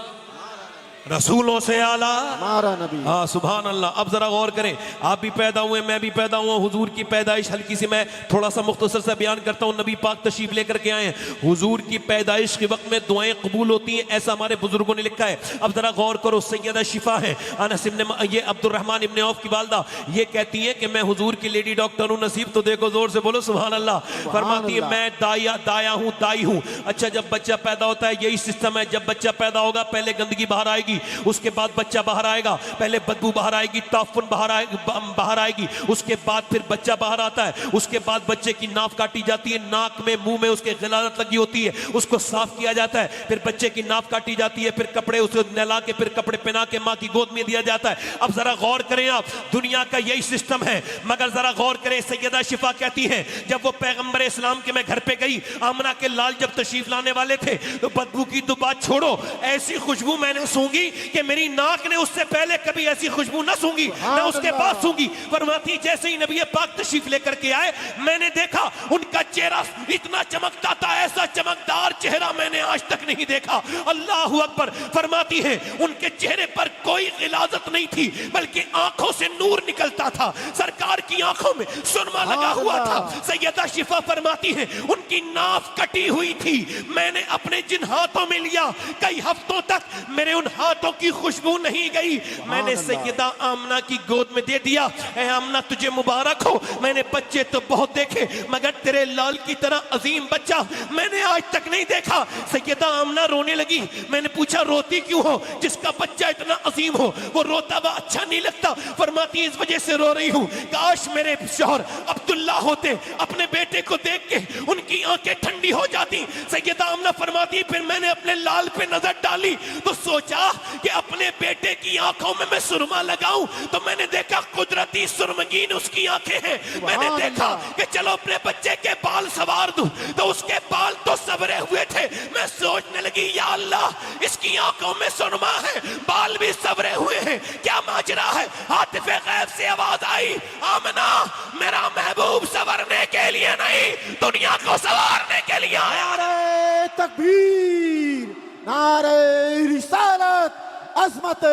रसूलों से आला हमारा नबी। हाँ सुभान अल्लाह। अब जरा गौर करें, आप भी पैदा हुए, मैं भी पैदा हुआ। हुजूर की पैदाइश हल्की सी मैं थोड़ा सा मुख्तसर सा बयान करता हूँ। नबी पाक तशरीफ लेकर के आए हैं। हुजूर की पैदाइश के वक्त में दुआएं कबूल होती हैं, ऐसा हमारे बुजुर्गों ने लिखा है। अब जरा गौर करो, सैयदा शिफा है अनस इब्न ये अब्दुर्रहमान इब्न औफ की वालदा, ये कहती है कि मैं हुजूर की लेडी डॉक्टर हूँ। नसीब तो देखो, जोर से बोलो सुभान अल्लाह। फरमाती है मैं दाया हूँ, दाई हूँ। अच्छा, जब बच्चा पैदा होता है यही सिस्टम है। जब बच्चा पैदा होगा पहले गंदगी बाहर आएगी, उसके बाद बच्चा बाहर आएगा। पहले बदबू बाहर आएगी, ताफुन बाहर आएगी, उसके बाद फिर बच्चा बाहर आता है। उसके बाद बच्चे की नाक काटी जाती है, नाक में मुंह में उसके गिलाजत लगी होती है, उसको साफ किया जाता है। फिर बच्चे की नाक काटी जाती है, फिर कपड़े उसको नहला के फिर कपड़े पहना के माँ की गोद में दिया जाता है। अब जरा गौर करें आप, दुनिया का यही सिस्टम है। मगर जरा गौर करें, सैयदा शिफा कहती है जब वो पैगंबर इस्लाम के मैं घर पे गई, आमना के लाल जब तशरीफ लाने वाले थे, तो बदबू की तो बात छोड़ो, ऐसी खुशबू मैंने सूंघी कि मेरी नाक ने उससे पहले कभी ऐसी खुशबू ना सूंघी, ना उसके बाद सूंघी। फरमाती जैसे ही नबी पाक तशरीफ लेकर के आए, मैंने देखा उनका चेहरा इतना चमकता था, ऐसा चमकदार चेहरा मैंने आज तक नहीं देखा। अल्लाह अकबर। फरमाती है उनके चेहरे पर कोई गिलाजत नहीं थी, बल्कि आंखों से नूर निकलता था। सरकार की आंखों में सुरमा लगा हुआ था। सैयदा शिफा फरमाती है उनकी नाक कटी हुई थी। मैंने अपने जिन हाथों में लिया, कई हफ्तों तक मेरे उन हाथों की खुशबू नहीं गई। मैंने सैयदा आमना की गोद में दे दिया। ऐ आमना तुझे मुबारक हो, मैंने बच्चे तो बहुत देखे मगर तेरे लाल की तरह अजीम बच्चा मैंने आज तक नहीं देखा। सैयदा आमना रोने लगी। मैंने पूछा रोती क्यों हो, जिसका बच्चा इतना अजीम हो वो रोता हुआ अच्छा नहीं लगता। फरमाती इस वजह से रो रही हूँ, काश मेरे शौहर अब्दुल्ला होते, अपने बेटे को देख के उनकी आंखें ठंडी हो जाती। सैयदा आमना फरमाती फिर मैंने अपने लाल पे नजर डाली तो सोचा कि अपने बेटे की आंखों में मैं सुरमा लगाऊं, तो मैंने देखा कुदरती सुरमगीन उसकी आंखें हैं। मैंने देखा कि चलो अपने बच्चे के बाल सवार दूं, तो उसके बाल तो सबरे हुए थे। मैं सोचने लगी या अल्लाह इसकी आंखों में सुरमा है, बाल भी सबरे हुए हैं, क्या माजरा है। हातिफे गैब से आवाज आई, आमना मेरा महबूब संवरने के लिए नहीं, दुनिया को संवारने के लिए आया। नारे तकबीर, नारे रिसालत, अज़मत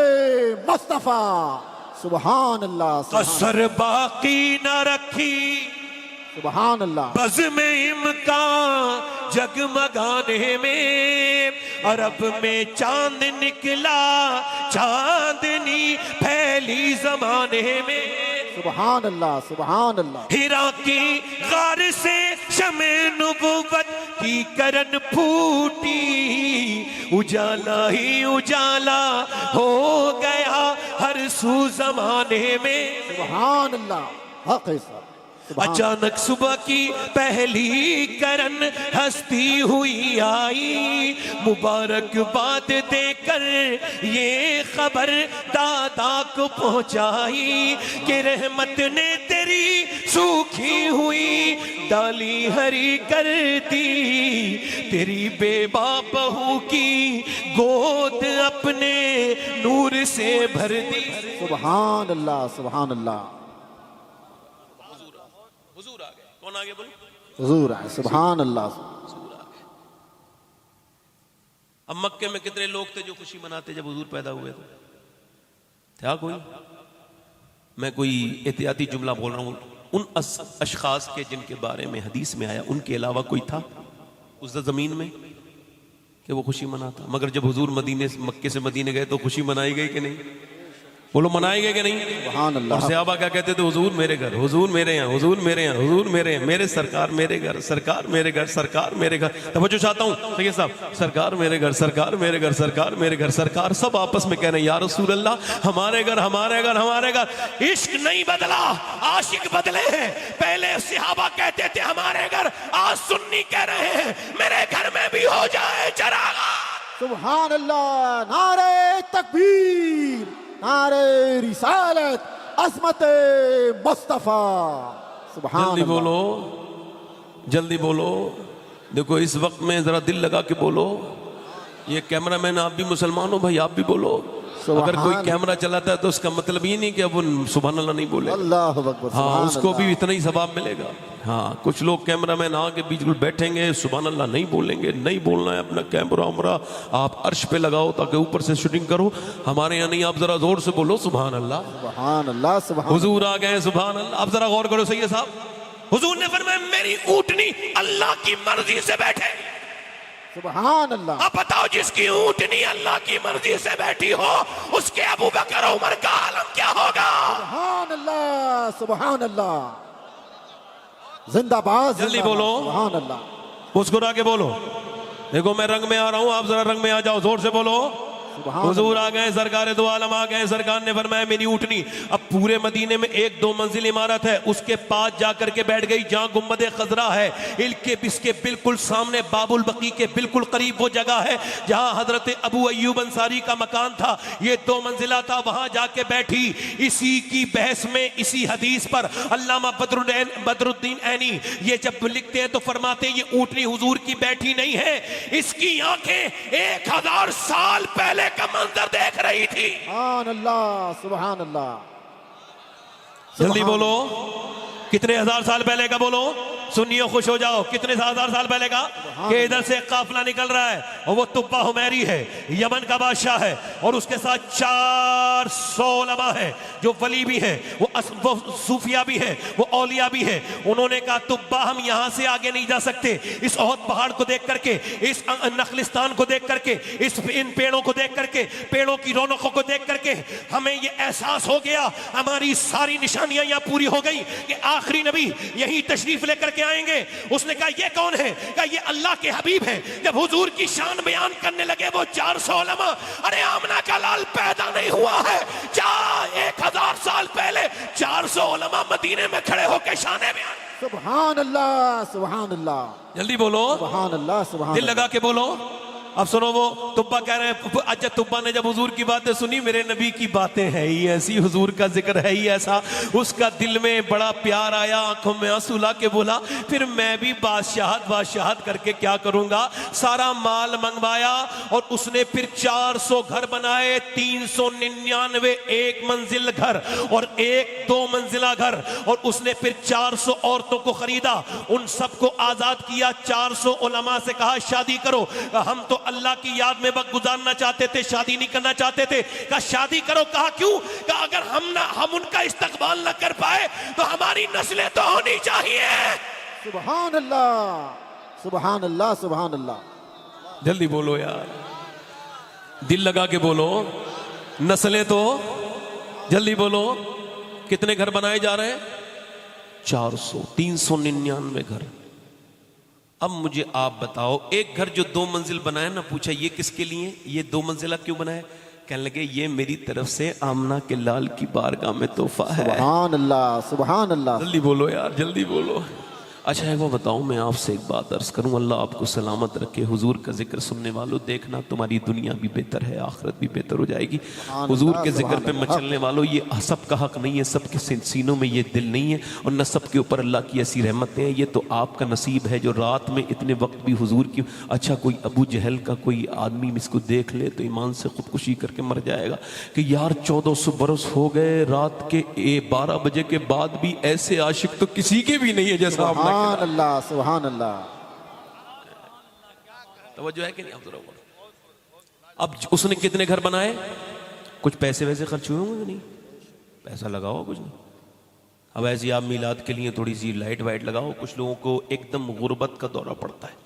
मुस्तफा। सुभान अल्लाह, कसर बाकी न रखी सुभान अल्लाह। बज़ में इम्कान जगमगाने में, अरब में चांद निकला, चांदनी फैली जमाने में। सुभान अल्लाह, सुभान अल्लाह। हिरा की गार से शमे नुबुव्वत की करन फूटी, उजाला ही उजाला हो गया हर सू जमाने में। सुभान अल्लाह, हक है साहब। अचानक सुबह की पहली करन हंसती हुई आई, मुबारकबाद देकर ये खबर दादा को पहुंचाई कि रहमत ने तेरी सूखी हुई डाली हरी कर दी, तेरी बेबा बहू की गोद अपने नूर से भर दी। सुभान अल्लाह, सुभान अल्लाह। हुजूर आ गए। कौन आ गए बोलो? हुजूर आए। सुभान अल्लाह। अब मक्के में कितने लोग थे जो खुशी मनाते जब हुजूर पैदा हुए थे? था कोई? मैं कोई एहतियाती जुमला बोल रहा हूं, उन अशखास के जिनके बारे में हदीस में आया, उनके अलावा कोई था उस जमीन में कि वो खुशी मनाता? मगर जब हुजूर मक्के से मदीने गए तो खुशी मनाई गई कि नहीं? बोलो मनाई गए कि नहीं? सुभान अल्लाह। और सहाबा क्या कहते थे? हुजूर मेरे घर, हुजूर मेरे यहाँ, हुजूर मेरे यहाँ, हुजूर मेरे यहाँ, मेरे सरकार मेरे घर, सरकार मेरे घर, सरकार मेरे घर। तवज्जो चाहता हूँ सैयद साहब, सरकार मेरे घर, सरकार मेरे घर, सरकार मेरे घर, सरकार सब आपस में कह रहे हैं या रसूल अल्लाह हमारे घर, हमारे घर, हमारे घर। इश्क नहीं बदला, आशिक बदले हैं। पहले सहाबा कहते थे हमारे घर, आज सुन्नी कह रहे हैं मेरे घर में भी हो जाए चरागा। सुभान अल्लाह। नारे तकबीर, नारे रिसालत, अज़मत मुस्तफा। सुभान जल्दी अल्लाह। बोलो, जल्दी बोलो। देखो इस वक्त में जरा दिल लगा के बोलो। ये कैमरामैन आप भी मुसलमान हो भाई, आप भी बोलो। अगर कोई कैमरा चलाता है तो उसका मतलब ये नहीं कि अब वो सुभान अल्लाह नहीं बोले। अल्लाह अकबर। हाँ, उसको भी इतना ही सवाब मिलेगा। हाँ, कुछ लोग कैमरा मैन आके बीच में बैठेंगे, सुभान अल्लाह नहीं बोलेंगे, नहीं बोलना है, अपना कैमरा उमरा आप अर्श पे लगाओ ताकि ऊपर से शूटिंग करो। हमारे यहाँ नहीं, आप जरा जोर से बोलो सुभान अल्लाह। सुभान अल्लाह सुभान हुजूर आ गए, सुभान अल्लाह। आप जरा गौर करो सैयद साहब, हुजूर ने फरमाया मेरी ऊँटनी अल्लाह की मर्जी से बैठे। सुभान अल्लाह। अब बताओ, जिसकी ऊँटनी अल्लाह की मर्जी से बैठी हो उसके अबू बकर उमर का आलम क्या होगा? सुभान अल्लाह सुभान अल्लाह। जिंदाबाद जल्दी जिंदाबाद, बोलो। सुभान अल्लाह। मुस्कुरा के बोलो। देखो मैं रंग में आ रहा हूं, आप जरा रंग में आ जाओ, जोर से बोलो। सुभान हुजूर आ गए, सरकार दो आलम आ गए। सरकार ने फरमाया मेरी ऊँटनी, अब पूरे मदीने में एक दो मंजिल इमारत है, उसके पास जाकर के बैठ गई जहां गुम्बद खजरा है। इसके बिल्कुल सामने बाबुल बकी के बिल्कुल करीब वो जगह है जहां हजरत अबू अय्यूब अंसारी का मकान था। ये 2 मंजिला था, वहां जाके बैठी। इसी की बहस में, इसी हदीस पर अल्लामा बदरुद्दीन ऐनी ये जब लिखते हैं तो फरमाते हैं ये ऊँटनी हुजूर की बैठी नहीं है, इसकी आंखें 1000 साल पहले का मंजर देख रही थी। सुभान अल्लाह सुभान अल्लाह। जल्दी बोलो, कितने 1000 साल पहले का बोलो, सुनियो खुश हो जाओ। कितने 1000 साल पहले का? कि इधर से काफिला निकल रहा है और वो तुब्बा हुमैरी है, यमन का बादशाह है, और उसके साथ 400 उलमा है जो वली भी है, वो सूफिया भी है, वो औलिया भी है। उन्होंने कहा तुब्बा हम यहाँ से आगे नहीं जा सकते। इस ओहद पहाड़ को देख करके, इस नखलिस्तान को देख करके, इन पेड़ों को देख करके, पेड़ों की रौनकों को देख करके हमें ये एहसास हो गया, हमारी सारी निशानियां यहाँ पूरी हो गई कि आखिरी नबी यही तशरीफ लेकर के आएंगे। उसने कहा ये कौन है? कहा ये अल्लाह के हबीब है। जब हुजूर की शान बयान करने लगे वो 400 उलमा, अरे आमना का लाल पैदा नहीं हुआ है, 1000 साल पहले 400 उलमा मदीने में खड़े होकर शान बयान। सुभान अल्लाह सुभान अल्लाह। जल्दी बोलो, सुभान अल्लाह सुभान दिल लगा के बोलो। अब सुनो, वो तुब्बा कह रहे हैं, अच्छा तुब्बा ने जब हुजूर की बातें सुनी, मेरे नबी की बातें है ही ऐसी, हुजूर का जिक्र है ही ऐसा, उसका दिल में बड़ा प्यार आया, आंखों में आंसू ला के बोला फिर मैं भी बादशाहत करके क्या करूंगा। सारा माल मंगवाया और उसने फिर 400 घर बनाए, 399 एक मंजिल घर और 1-2 मंजिला घर, और उसने फिर 400 औरतों को खरीदा, उन सबको आजाद किया। 400 उलमा से कहा शादी करो, हम तो अल्लाह की याद में वक्त गुजारना चाहते थे, शादी नहीं करना चाहते थे। कहा शादी करो। कहा क्यों? कहा अगर हम उनका इस्तकबाल न कर पाए तो हमारी नस्लें तो होनी चाहिए। सुभान अल्लाह सुभान अल्लाह सुभान अल्लाह। जल्दी बोलो यार, दिल लगा के बोलो, नस्लें तो। जल्दी बोलो, कितने घर बनाए जा रहे हैं? 400, 399 घर। अब मुझे आप बताओ, एक घर जो 2 मंजिल बनाया ना, पूछा ये किसके लिए, ये 2 मंजिला क्यों बनाया? कहने लगे ये मेरी तरफ से आमना के लाल की बारगाह में तोहफा है। सुभान अल्लाह सुभान अल्लाह। जल्दी बोलो यार, जल्दी बोलो। अच्छा एक बार बताओ, मैं आपसे एक बात अर्ज करूं, अल्लाह आपको सलामत रखे। हुजूर का जिक्र सुनने वालों, देखना तुम्हारी दुनिया भी बेहतर है, आखिरत भी बेहतर हो जाएगी। हुजूर के जिक्र पे मचलने वालों, ये सबका हक नहीं है, सबके सीनों में ये दिल नहीं है, और न सबके ऊपर अल्लाह की ऐसी रहमतें हैं। ये तो आपका नसीब है जो रात में इतने वक्त भी हुजूर की। अच्छा कोई अबू जहल का कोई आदमी इसको देख ले तो ईमान से खुदकुशी करके मर जाएगा कि यार 1400 बरस हो गए, रात के 12 बजे के बाद भी ऐसे आशिक तो किसी के भी नहीं है जैसा आपने। सुभान अल्लाह सुभान अल्लाह। तवज्जो है कि नहीं? अब उसने कितने घर बनाए? कुछ पैसे वैसे खर्च हुए होंगे? नहीं, पैसा लगाओ कुछ नहीं। अब ऐसे आप मिलाद के लिए थोड़ी सी लाइट वाइट लगाओ। कुछ लोगों को एकदम गुर्बत का दौरा पड़ता है,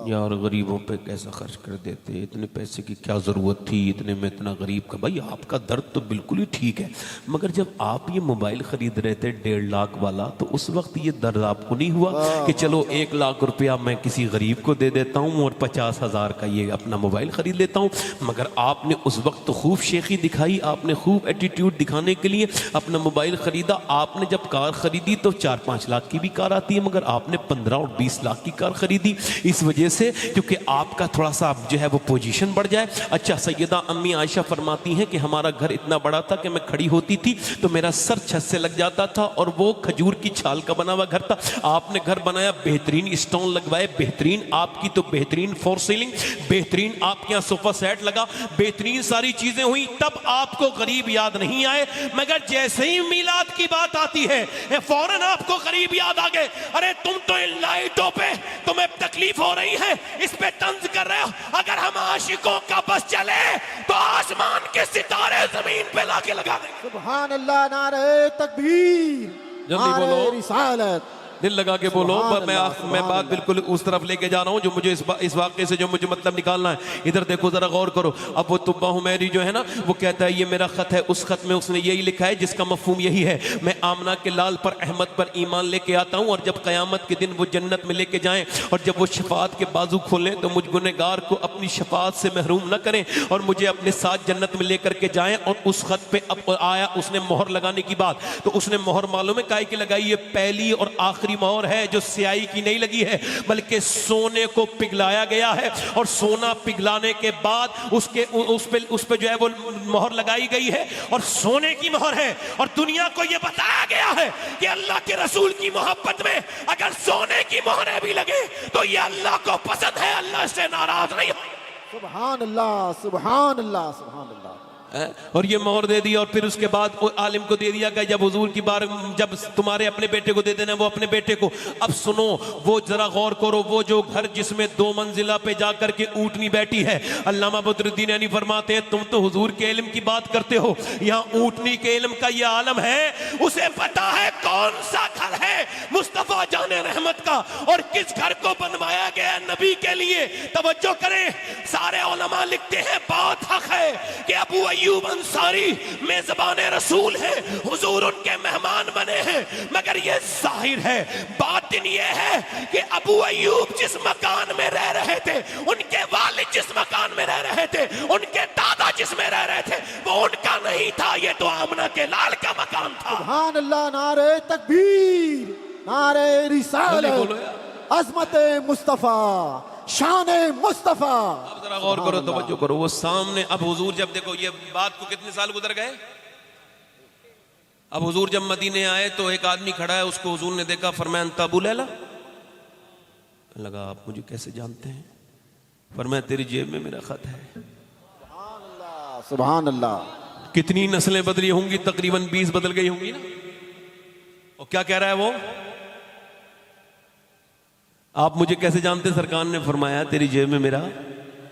यार गरीबों पे कैसा खर्च कर देते, इतने पैसे की क्या ज़रूरत थी, इतने में इतना गरीब का। भाई आपका दर्द तो बिल्कुल ही ठीक है, मगर जब आप ये मोबाइल ख़रीद रहे थे 1.5 लाख वाला, तो उस वक्त ये दर्द आपको नहीं हुआ कि चलो 1 लाख रुपया मैं किसी गरीब को दे देता हूँ और 50,000 का ये अपना मोबाइल ख़रीद लेता हूँ? मगर आपने उस वक्त तो खूब शेखी दिखाई, आपने खूब एटीट्यूड दिखाने के लिए अपना मोबाइल ख़रीदा। आपने जब कार ख़रीदी तो 4-5 लाख की भी कार आती है, मगर आपने 15 और 20 लाख की कार ख़रीदी। इस वजह से क्योंकि आपका थोड़ा सा जो है वो पोजीशन बढ़ जाए। अच्छा, सैयदा अम्मी आयशा फरमाती हैं कि हमारा घर इतना बड़ा था कि मैं खड़ी होती थी तो मेरा सर छत से लग जाता था और वो खजूर की छाल का बना हुआ घर था। आपने घर बनाया, बेहतरीन स्टोन लगवाए, बेहतरीन आपकी तो बेहतरीन फोर सीलिंग, बेहतरीन आपके यहाँ सोफा सेट लगा, बेहतरीन सारी चीजें हुई, तब आपको गरीब याद नहीं आए। मगर जैसे ही मिलाद की बात आती है फौरन आपको गरीब याद आ गए। अरे तुम तो इन लाइटों पे तुम्हें तकलीफ हो रही है, इस पे तंज कर रहे हो। अगर हम आशिकों का बस चले तो आसमान के सितारे जमीन पे लाके लगा देंगे। सुभान अल्लाह, नारे तकबीर, जल्दी नारे बोलो। रिसालत। दिल लगा के बोलो। सुभान मैं अल्लाह, मैं बात सुभान बिल्कुल उस तरफ लेके जा रहा हूँ जो मुझे इस वाक्य से जो मुझे मतलब निकालना है। इधर देखो जरा, गौर करो। अब वो तुब्बा हुमैरी जो है ना, वो कहता है ये मेरा खत है। उस खत में उसने यही लिखा है जिसका मफहूम यही है, मैं आमना के लाल पर अहमद पर ईमान लेके आता हूँ और जब क़यामत के दिन वो जन्नत में लेके जाएं और जब वो शफाअत के बाजू खोलें तो मुझ गुनहगार को अपनी शफाअत से महरूम न करें और मुझे अपने साथ जन्नत में लेकर के जाएं। और उस खत पे अब आया उसने मोहर लगाने की बात, तो उसने मोहर मालूम है काहे की लगाई? ये पहली और आखिरी मोहर है जो स्याही की नहीं लगी है, बल्कि सोने को पिघलाया गया है और सोना पिघलाने के बाद उस पे जो है वो मोहर लगाई गई है और सोने की मोहर है। और दुनिया को यह बताया गया है कि अल्लाह के रसूल की मोहब्बत में अगर सोने की मोहरें भी लगे तो यह अल्लाह को पसंद है, अल्लाह से नाराज नहीं हो। सुभान अल्लाह, सुभान अल्लाह, सुभान अल्लाह। और ये मोहर दे दिया और फिर उसके बाद वो आलिम को दे दिया कि जब हुजूर की बार, जब तुम्हारे अपने बेटे को दे देना वो अपने बेटे को। अब सुनो, वो जरा गौर करो, वो जो घर जिसमें 2 मंजिला पे जाकर के ऊंटनी बैठी है, अल्लामा बदरुद्दीन यानी फरमाते हैं तुम तो हुजूर के इल्म की बात करते हो, यहाँ ऊंटनी के इल्म का ये आलम है, उसे पता है कौन सा घर है मुस्तफा जाने रहमत का और किस घर को बनवाया गया नबी के लिए। तवज्जो करें, सारे उलमा लिखते हैं बात हक है कि अबू अय्यूब अंसारी मेजबान रसूल है, हुजूर उनके मेहमान बने हैं। मगर ये जाहिर है, बातिन ये है कि अबू अय्यूब जिस मकान में रह रहे थे, उनके वालिद जिस मकान में रह रहे थे, उनके दादा जिसमें रह रहे थे, वो उनका नहीं था, ये तो आमना के लाल का मकान था। सुभान अल्लाह, नारे तकबीर, नारे रिसालत, अजमत मुस्तफा, शान मुस्तफा। अब जरा गौर करो, तवज्जो करो, वो सामने अब हुजूर जब देखो ये बात को कितने साल गुजर गए। अब हुजूर जब मदीने आए तो एक आदमी खड़ा है, उसको हुजूर ने देखा, फरमाया अंता अबू लैला। लगा आप मुझे कैसे जानते हैं? फरमाया तेरी जेब में मेरा खत है। सुभान अल्लाह। कितनी नस्लें बदली होंगी? तकरीबन 20 बदल गई होंगी ना। और क्या कह रहा है वो? आप मुझे कैसे जानते? सरकार ने फरमाया तेरी जेब में मेरा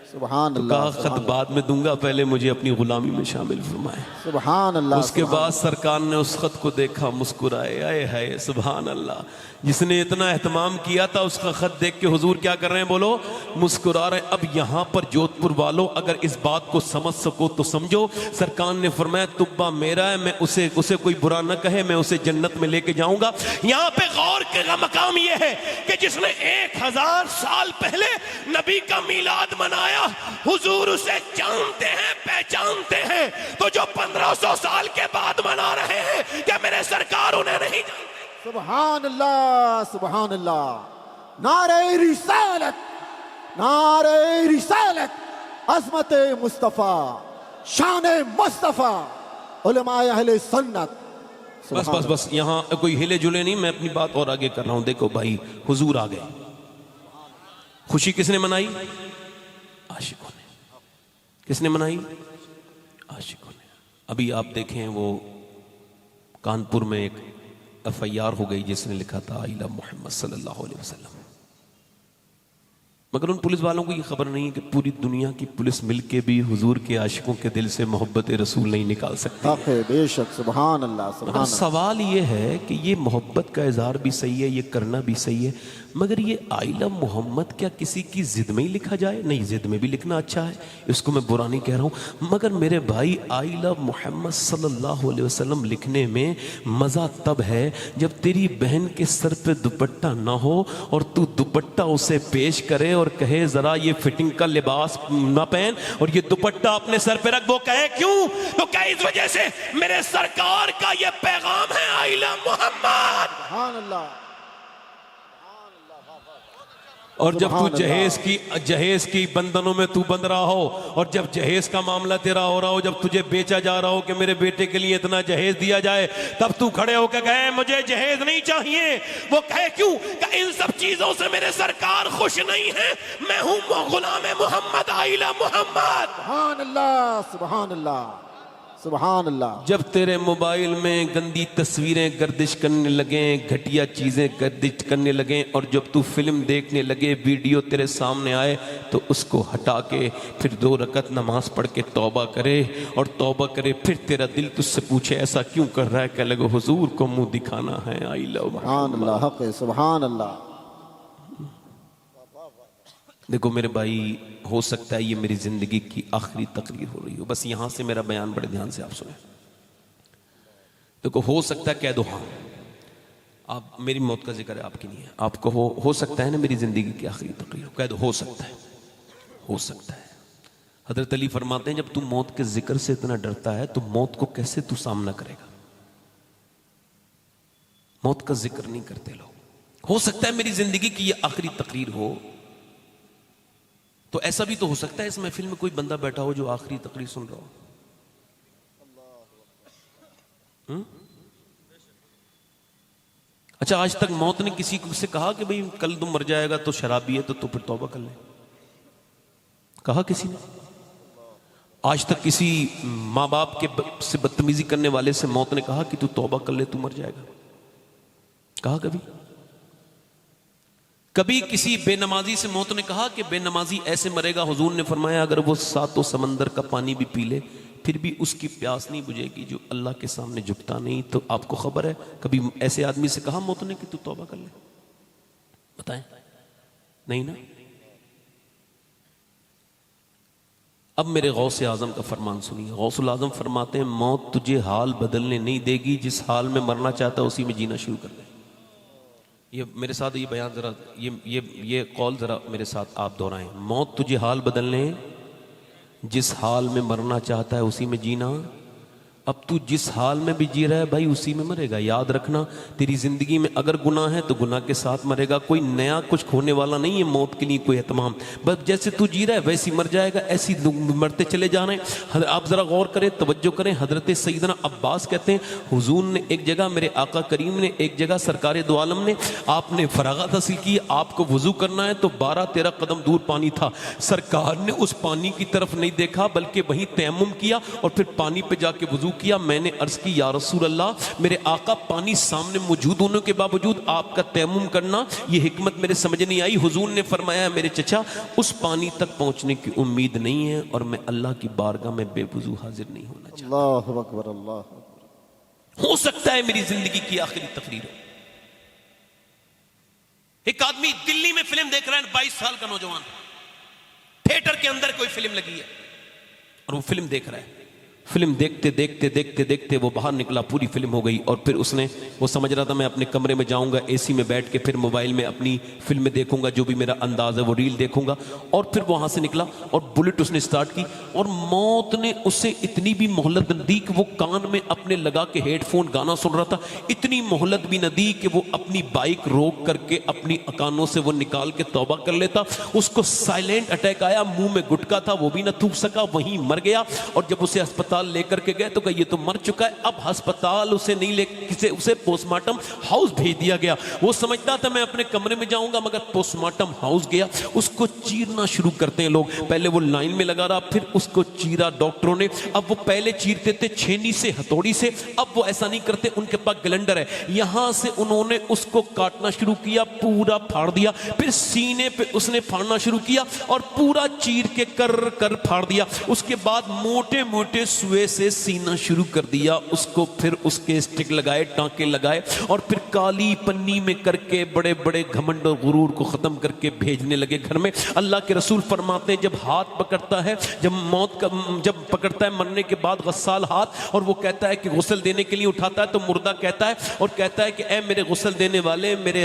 सुभान तो अल्लाह। कहा खत बाद में दूंगा, पहले मुझे अपनी गुलामी में शामिल फरमाए। सुभान अल्लाह। उसके बाद सरकार ने उस खत को देखा, मुस्कुराए, आए हाय सुभान अल्लाह, जिसने इतना एहतमाम किया था उसका खत देख के हुजूर क्या कर रहे हैं? बोलो, मुस्कुरा रहे हैं। अब यहाँ पर जोधपुर वालों अगर इस बात को समझ सको तो समझो। सरकार ने फरमाया तुब्बा मेरा है, मैं उसे कोई बुरा न कहे, मैं उसे जन्नत में लेके जाऊंगा। यहाँ पे गौर का मकाम यह है कि जिसने 1000 साल पहले नबी का मिलाद मनाया, हुजूर उसे जानते हैं, पहचानते हैं, तो जो 1500 साल के बाद मना रहे हैं, क्या मेरे सरकार उन्हें नहीं जानते? सुभान अल्लाह, सुभान अल्लाह। नारे रिसालत, नारे रिसालत, अजमत मुस्तफा, शान मुस्तफा, उलमाए अहले सुन्नत। बस बस बस, यहाँ कोई हिले जुले नहीं, मैं अपनी बात और आगे कर रहा हूं। देखो भाई, हुजूर आ गए। खुशी किसने मनाई? आशिकों ने। किसने मनाई? आशिकों ने। अभी आप देखें, वो कानपुर में एक FIR हो गई जिसने लिखा था आई लव मोहम्मद सल्लल्लाहु अलैहि वसल्लम। मगर उन पुलिस वालों को ये खबर नहीं है कि पूरी दुनिया की पुलिस मिलके भी हुजूर के आशिकों के दिल से मोहब्बत रसूल नहीं निकाल सकती। बेशक, सुभान अल्लाह, सुभान अल्लाह। सवाल ये है कि ये मोहब्बत का इजहार भी सही है, ये करना भी सही है, मगर ये आई लव मोहम्मद क्या किसी की जिद में ही लिखा जाए? नहीं, जिद में भी लिखना अच्छा है, इसको मैं बुरा नहीं कह रहा हूँ। मगर मेरे भाई, आई लव मोहम्मद सल्लल्लाहु अलैहि वसल्लम लिखने में मज़ा तब है जब तेरी बहन के सर पे दुपट्टा ना हो और तू दुपट्टा उसे पेश करे और कहे जरा ये फिटिंग का लिबास ना पहन और ये दुपट्टा अपने सर पे रख। वो कहे क्यों? तो कहे इस वजह से मेरे सरकार का ये पैगाम है, आई लव मोहम्मद। सुभान अल्लाह। और जब तू सुभान अल्लाह। जहेज की बंधनों में तू बंध रहा हो, और जब जहेज का मामला तेरा हो रहा हो, जब तुझे बेचा जा रहा हो कि मेरे बेटे के लिए इतना जहेज दिया जाए, तब तू खड़े होकर कहे मुझे जहेज नहीं चाहिए। वो कहे क्यों? कि इन सब चीजों से मेरे सरकार खुश नहीं है, मैं हूं गुलाम मोहम्मद आइला मोहम्मद। सुभान अल्लाह, सुभान अल्लाह, सुभान अल्लाह। जब तेरे मोबाइल में गंदी तस्वीरें गर्दिश करने लगे, घटिया चीजें गर्दिश करने लगे, और जब तू फिल्म देखने लगे, वीडियो तेरे सामने आए, तो उसको हटा के फिर 2 रकत नमाज पढ़ के तौबा करे, और तौबा करे फिर तेरा दिल तुझसे पूछे ऐसा क्यों कर रहा है, कह लगे हुजूर को मुंह दिखाना है। I love. सुभान अल्लाह, हक है, सुभान अल्लाह। देखो मेरे भाई, हो सकता है ये मेरी जिंदगी की आखिरी तकरीर हो रही हो, बस यहां से मेरा बयान बड़े ध्यान से आप सुने। देखो हो सकता है, कह दो हाँ, आप मेरी मौत का जिक्र है, आपकी नहीं है। आपको हो सकता है ना मेरी जिंदगी की आखिरी तकरीर हो, कह दो हो सकता है, हो सकता है। हजरत अली फरमाते हैं जब तू मौत के जिक्र से इतना डरता है तो मौत को कैसे तू सामना करेगा? मौत का जिक्र नहीं करते लोग। हो सकता है मेरी जिंदगी की ये आखिरी तकरीर हो, तो ऐसा भी तो हो सकता है इस महफिल में कोई बंदा बैठा हो जो आखिरी तकरीर सुन रहा हो। अच्छा, आज तक मौत ने किसी को से कहा कि भाई कल तुम मर जाएगा तो शराबी है तो फिर तौबा कर ले? कहा किसी ने? आज तक किसी माँ बाप के से बदतमीजी करने वाले से मौत ने कहा कि तू तौबा कर ले, तू मर जाएगा? कहा कभी? कभी किसी बेनमाजी से मौत ने कहा कि बेनमाजी ऐसे मरेगा? हुजूर ने फरमाया अगर वो 7 समंदर का पानी भी पी ले फिर भी उसकी प्यास नहीं बुझेगी जो अल्लाह के सामने झुकता नहीं। तो आपको खबर है कभी ऐसे आदमी से कहा मौत ने कि तू तौबा कर ले? बताएं, नहीं ना। अब मेरे गौसे आजम का फरमान सुनिए। गौसुल आजम फरमाते हैं मौत तुझे हाल बदलने नहीं देगी, जिस हाल में मरना चाहता है उसी में जीना शुरू कर दे। ये मेरे साथ ये बयान जरा, ये कौल जरा मेरे साथ आप दोहराएं। मौत तुझे हाल बदलने, जिस हाल में मरना चाहता है उसी में जीना। अब तू जिस हाल में भी जी रहा है भाई उसी में मरेगा। याद रखना, तेरी जिंदगी में अगर गुनाह है तो गुनाह के साथ मरेगा। कोई नया कुछ खोने वाला नहीं है मौत के लिए कोई एहतमाम। बस जैसे तू जी रहा है वैसे ही मर जाएगा, ऐसी मरते चले जा रहे हैं। आप जरा गौर करें, तवज्जो करें। हजरत सैयदना अब्बास कहते हैं हुजूर ने एक जगह, मेरे आका करीम ने एक जगह, सरकार दो आलम ने, आपने फरागत हासिल की, आपको वजू करना है तो 12-13 कदम दूर पानी था। सरकार ने उस पानी की तरफ नहीं देखा बल्कि वहीं तयम्मुम किया और फिर पानी पे जाके वजू किया। मैंने अर्ज की या रसूल अल्लाह, मेरे आका पानी सामने मौजूद होने के बावजूद आपका तयम्मुम करना, ये हिकमत मेरे समझ नहीं आई। हुजूर ने फरमाया मेरे चचा उस पानी तक पहुंचने की उम्मीद नहीं है और मैं अल्लाह की बारगाह में बेवजू हाजिर नहीं होना चाहता। अल्लाहु अकबर, अल्लाह अकबर। हो सकता है मेरी जिंदगी की आखिरी तकरीर हो। एक आदमी दिल्ली में फिल्म देख रहा है, 22 साल का नौजवान, थिएटर के अंदर कोई फिल्म लगी है और वो फिल्म देख रहा है। फिल्म देखते देखते देखते देखते वो बाहर निकला, पूरी फिल्म हो गई और फिर उसने, वो समझ रहा था मैं अपने कमरे में जाऊंगा, एसी में बैठ के फिर मोबाइल में अपनी फिल्म देखूंगा, जो भी मेरा अंदाज है वो रील देखूंगा। और फिर वहां से निकला और बुलेट उसने स्टार्ट की और मौत ने उसे इतनी भी मोहलत न दी कि वो कान में अपने लगा के हेडफोन गाना सुन रहा था। इतनी मोहलत भी न दी कि वो अपनी बाइक रोक करके अपनी कानों से वो निकाल के तौबा कर लेता। उसको साइलेंट अटैक आया, मुंह में गुटका था वो भी न थूक सका, वहीं मर गया। और जब उसे अस्पताल लेकर के गए तो कहा ये तो मर चुका है। अब अस्पताल उसे नहीं ले, उसे पोस्टमार्टम हाउस भेज दिया गया। वो समझता था मैं अपने कमरे में जाऊंगा, मगर पोस्टमार्टम हाउस गया। उसको चीरना शुरू करते हैं लोग। पहले वो लाइन में लगा रहा, फिर उसको चीरा डॉक्टरों ने। अब वो पहले चीरते थे छेनी से, हथौड़ी से, अब वो ऐसा नहीं करते, उनके पास ग्लैंडर है। यहां से उन्होंने उसको काटना शुरू किया, पूरा फाड़ दिया। फिर सीने पे उसने फाड़ना शुरू किया और पूरा चीर के कर कर फाड़ दिया। उसके बाद मोटे मोटे सुए से सीना शुरू कर दिया उसको। फिर उसके स्टिक लगाए, टांके लगाए और फिर काली पन्नी में करके बड़े बड़े घमंड और गुरूर को खत्म करके भेजने लगे घर में। अल्लाह के रसूल फरमाते हैं जब हाथ पकड़ता है, जब मौत का जब पकड़ता है मरने के बाद गस्साल हाथ, और वो कहता है कि गुस्ल देने के लिए उठाता है तो मुर्दा कहता है और कहता है कि ऐ मेरे गुस्ल देने वाले, मेरे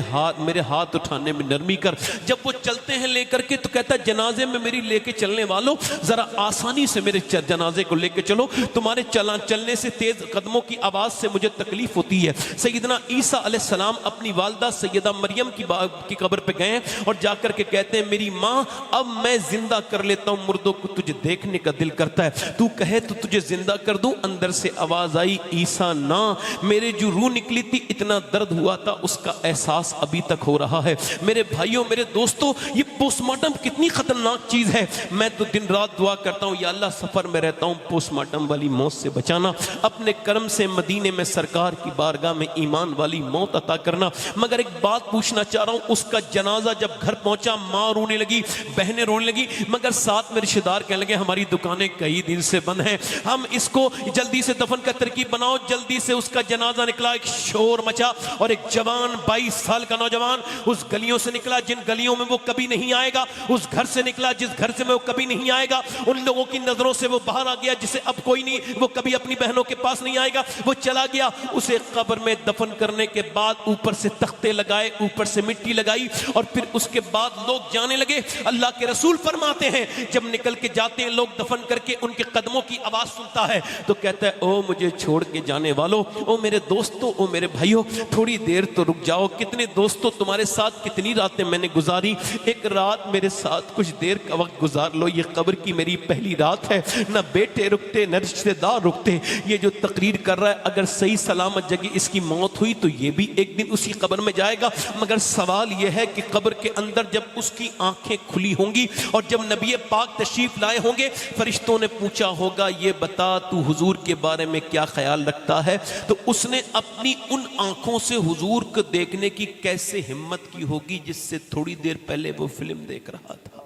हाथ उठाने में नरमी कर। जब वो चलते हैं लेकर के तो कहता है जनाजे में मेरी लेके चलने वालों जरा आसानी से मेरे जनाजे को लेके चलो। तुम्हारे चलने से, तेज कदमों की आवाज से मुझे तकलीफ होती है। सैयदना ईसा अलैहिस्सलाम अपनी वालदा सैयदा मरियम की कब्र पे गए और जाकर के कहते हैं मेरी माँ अब मैं जिंदा कर लेता हूं मुर्दों को, तुझे देखने का दिल करता है, तू कहे तो तुझे जिंदा कर दूं। अंदर से आवाज आई ईसा ना, मेरे जो रूह निकली थी इतना दर्द हुआ था उसका एहसास अभी तक हो रहा है। मेरे भाइयों मेरे दोस्तों ये पोस्टमार्टम कितनी खतरनाक चीज है। मैं तो दिन रात दुआ करता हूं या अल्लाह सफर में रहता हूं पोस्टमार्टम वाली मौत से बचाना, अपने कर्म से मदीने में सरकार की बारगाह में ईमान वाली मौत अता करना। मगर एक बात पूछना चाह रहा हूं, उसका जनाजा जब घर पहुंचा मां रोने लगी, बहनें रोने लगी, मगर साथ में रिश्तेदार कहने लगे हमारी दुकानें कई दिन से बंद हैं, हम इसको जल्दी से दफन का तरकीब बनाओ। जल्दी से उसका जनाजा निकला, एक शोर मचा और एक जवान 22 साल का नौजवान उस गलियों से निकला जिन गलियों में वो कभी नहीं आएगा, उस घर से निकला जिस घर से वो कभी नहीं आएगा, उन लोगों की नजरों से वो बाहर आ गया जिसे अब कोई नहीं, वो कभी अपनी बहनों के पास नहीं आएगा, वो चला गया। उसे कब्र में दफन करने के बाद ऊपर से तख्ते लगाए, ऊपर से मिट्टी लगाई और फिर उसके बाद लोग जाने लगे। अल्लाह के रसूल फरमाते हैं जब निकल के जाते हैं लोग दफन करके उनके कदमों की आवाज सुनता है तो कहता है ओ मुझे छोड़ के जाने वालों, ओ मेरे दोस्तों, ओ मेरे भाइयों, थोड़ी देर तो रुक जाओ। कितने दोस्तों तुम्हारे साथ कितनी रातें मैंने गुजारी, एक रात मेरे साथ कुछ देर का वक्त गुजार लो। ये कब्र की मेरी पहली रात है, न बेटे रुकते न रिश्तेदार रुकते। ये जो तकरीर कर रहा है अगर सही सलामत जगह इसकी मौत हुई तो ये भी एक दिन उसी कब्र में जाएगा। मगर सवाल यह है कि कब्र के अंदर जब उसकी आंखें खुली होंगी और जब नबी पाक तशरीफ लाए होंगे, फरिश्तों ने पूछा होगा ये बता तू हुजूर के बारे में क्या ख्याल रखता है, तो उसने अपनी उन आंखों से हुजूर को देखने की कैसे हिम्मत की होगी जिससे थोड़ी देर पहले वो फिल्म देख रहा था।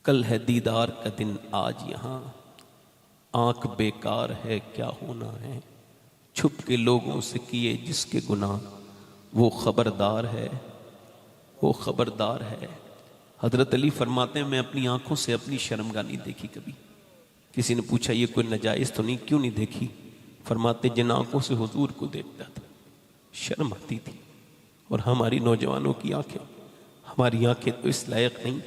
कल है दीदार का दिन आज यहां, आंख बेकार है क्या होना है, छुप के लोगों से किए जिसके गुनाह वो खबरदार है, वो खबरदार है। हजरत अली फरमाते हैं मैं अपनी आंखों से अपनी शर्मगाह नहीं देखी कभी। किसी ने पूछा ये कोई नजायज तो नहीं, क्यों नहीं देखी? फरमाते जिन आंखों से हुजूर को देखता था शर्म आती थी। और हमारी नौजवानों की आंखें, हमारी आंखें तो इस लायक नहीं।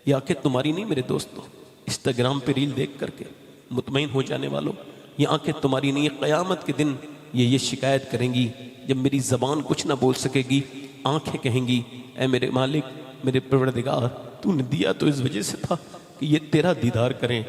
ये आंखें तुम्हारी नहीं मेरे दोस्तों, इंस्टाग्राम पे रील देख करके मुतमईन हो जाने वालों, ये आंखें तुम्हारी नहीं है। क़यामत के दिन ये शिकायत करेंगी जब मेरी ज़बान कुछ ना बोल सकेगी, आंखें कहेंगी ऐ मेरे मालिक, मेरे परवरदिगार, तूने दिया तो इस वजह से था कि ये तेरा दीदार करें,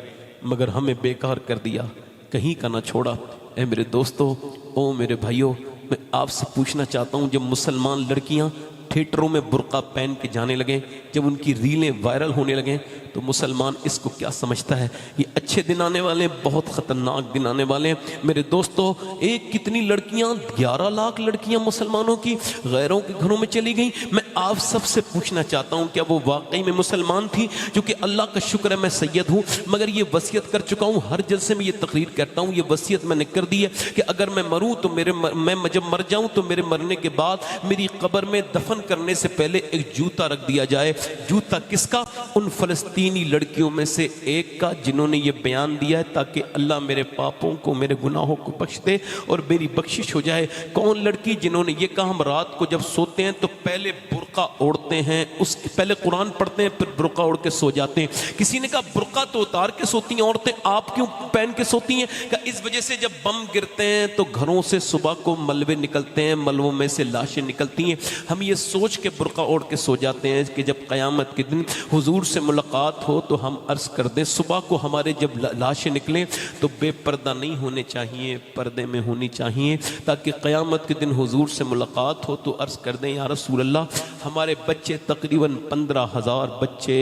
मगर हमें बेकार कर दिया, कहीं का ना छोड़ा। ऐ मेरे दोस्तों, ओ मेरे भाइयों, मैं आपसे पूछना चाहता हूँ जब मुसलमान लड़कियाँ थिएटरों में बुर्का पहन के जाने लगे, जब उनकी रीलें वायरल होने लगे, तो मुसलमान इसको क्या समझता है? ये अच्छे दिन आने वाले, बहुत ख़तरनाक दिन आने वाले। मेरे दोस्तों, एक कितनी लड़कियां, 11 लाख लड़कियां मुसलमानों की गैरों के घरों में चली गई। मैं आप सबसे पूछना चाहता हूं क्या वो वाकई में मुसलमान थी? क्योंकि अल्लाह का शुक्र है मैं सैयद हूं, मगर ये वसीयत कर चुका हूं, हर जलसे में ये तकरीर करता हूं, ये वसीयत मैंने कर दी है कि अगर मैं मरूं तो मैं जब मर जाऊं तो मेरे मरने के बाद मेरी कब्र में दफन करने से पहले एक जूता रख दिया जाए। जूता किसका? उन फलस्तीनी लड़कियों में से एक का जिन्होंने ये बयान दिया है ताकि अल्लाह मेरे पापों को, मेरे गुनाहों को बख्श दे और मेरी बख्शिश हो जाए। कौन लड़की? जिन्होंने ये कहा हम रात को जब सोते हैं तो पहले बुर्का ओढ़ते हैं, उसके पहले कुरान पढ़ते हैं, फिर बुर्का ओढ़ के सो जाते हैं। किसी ने कहा बुर्का तो उतार के सोती हैं औरतें, आप क्यों पहन के सोती हैं? कहा इस वजह से जब बम गिरते हैं तो घरों से सुबह को मलबे निकलते हैं, मलबों में से लाशें निकलती हैं, हम ये सोच के बुर्का ओढ़ के सो जाते हैं कि जब क़यामत के दिन हुजूर से मुलाकात हो तो हम अर्ज कर दें, सुबह को हमारे जब लाशें निकलें तो बेपर्दा नहीं होने चाहिए, पर्दे में होनी चाहिए, ताकि क़यामत के दिन हुजूर से मुलाकात हो तो अर्ज कर दें या रसूल अल्लाह, हमारे बच्चे तकरीबन 15,000 बच्चे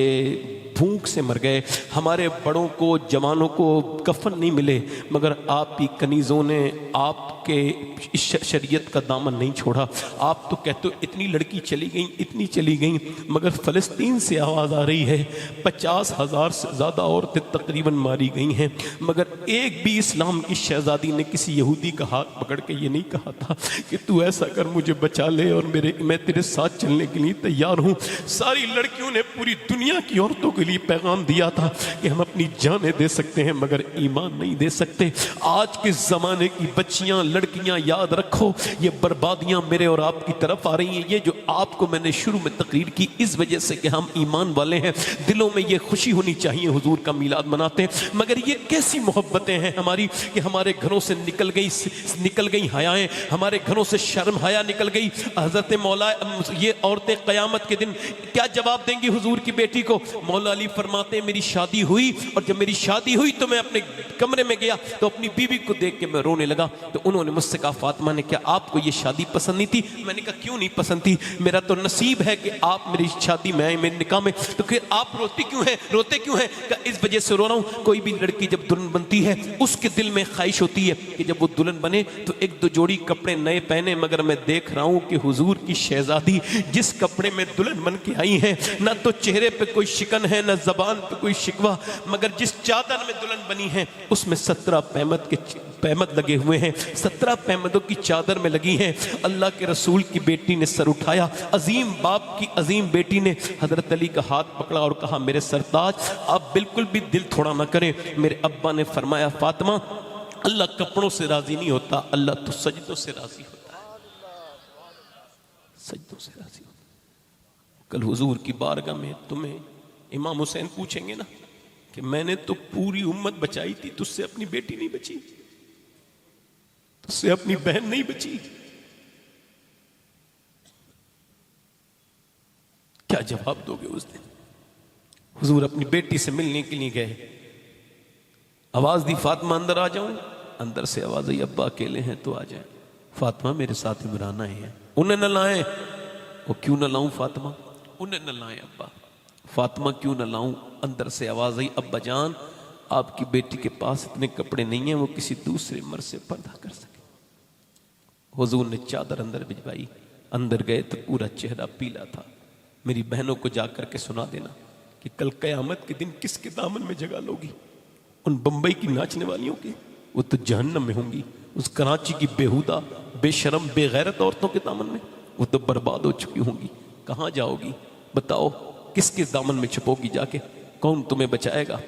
भूख से मर गए, हमारे बड़ों को, जवानों को कफन नहीं मिले, मगर आप ही कनीज़ों ने आपके शरीयत का दामन नहीं छोड़ा। आप तो कहते हो इतनी लड़की चली गई, इतनी चली गई, मगर फ़लस्तीन से आवाज़ आ रही है 50,000 से ज़्यादा औरतें तकरीबन मारी गई हैं, मगर एक भी इस्लाम की शहज़ादी ने किसी यहूदी का हाथ पकड़ के ये नहीं कहा था कि तू ऐसा कर मुझे बचा ले और मैं तेरे साथ चलने के लिए तैयार हूँ। सारी लड़कियों ने पूरी दुनिया की औरतों के लिए पैगाम दिया था कि हम अपनी जानें दे सकते हैं मगर ईमान नहीं दे सकते। आज के ज़माने की बच्चियां, लड़कियां, याद रखो ये बर्बादियां मेरे और आपकी तरफ आ रही हैं। ये जो आपको मैंने शुरू में तकरीर की इस वजह से कि हम ईमान वाले हैं, दिलों में ये खुशी होनी चाहिए हुजूर का मीलाद मनाते हैं, मगर ये कैसी मोहब्बतें हैं हमारी कि हमारे घरों से निकल गई हयाएं, हमारे घरों से शर्म हया निकल गई। हजरत मौला ये औरतें क़यामत के दिन क्या जवाब देंगी हुजूर की बेटी को? मौला अली फरमाते हैं मेरी शादी हुई और जब मेरी शादी हुई तो मैं अपने कमरे में गया तो अपनी बीवी को देख के मैं रोने लगा। तो उन्होंने मुझसे कहा फातिमा ने क्या आपको ये शादी पसंद नहीं थी? मैंने कहा क्यों नहीं पसंद थी, मेरा तो नसीब है कि आप मेरी शादी में आए, मेरे निकाह में। तो फिर आप रोते क्यों हैं? इस वजह से रो रहा हूं, कोई भी लड़की जब दुल्हन बनती है उसके दिल में ख्वाहिश होती है कि जब वो दुल्हन बने तो एक दो जोड़ी कपड़े नए पहने। मगर मैं देख रहा हूं कि हुजूर की शहजादी जिस कपड़े में दुल्हन बन के आई है, ना तो चेहरे पे कोई शिकन है, ना जबान पे कोई शिकवा, मगर जिस चादर में दुल्हन बनी है उसमें 17 पैमद लगे हुए हैं, 17 पैमदों की चादर में लगी हैं। अल्लाह के रसूल की बेटी ने सर उठाया, अजीम बाप की अजीम बेटी ने हजरत अली का हाथ पकड़ा और कहा मेरे सरताज आप बिल्कुल भी दिल थोड़ा ना करें। मेरे अब्बा ने फरमाया फातिमा अल्लाह कपड़ों से राजी नहीं होता, अल्लाह तो सजदों से राजी होता है, सजदों से राजी होता है। कल हुजूर की बारगाह में तुम्हें इमाम हुसैन पूछेंगे ना कि मैंने तो पूरी उम्मत बचाई थी, तुझसे अपनी बेटी नहीं बची, तुझसे अपनी बहन नहीं बची, क्या जवाब दोगे उस दिन? हुजूर अपनी बेटी से मिलने के लिए गए, आवाज दी फातिमा अंदर आ जाऊं, अंदर से आवाज आई अब्बा अकेले हैं तो आ जाए। फातिमा मेरे साथ इमरान आए हैं, उन्हें न लाएं। वो क्यों न लाऊं फातिमा? उन्हें न लाएं अब्बा। फातिमा क्यों न लाऊं? अंदर से आवाज आई अब्बा जान आपकी बेटी के पास इतने कपड़े नहीं हैं वो किसी दूसरे मर्द से पर्दा कर सके। हुजूर ने चादर अंदर भिजवाई, अंदर गए तो पूरा चेहरा पीला था। मेरी बहनों को जाकर के सुना देना कि कल कयामत के दिन किसके दामन में जगह लोगी? उन बंबई की नाचने वालियों के, वो तो जहन्नम में होंगी। उस कराची की बेहुदा बेशरम बेगैरत औरतों के दामन में वो तो बर्बाद हो चुकी होंगी। कहाँ जाओगी बताओ? किसके दामन में छुपोगी जाके? कौन तुम्हें बचाएगा?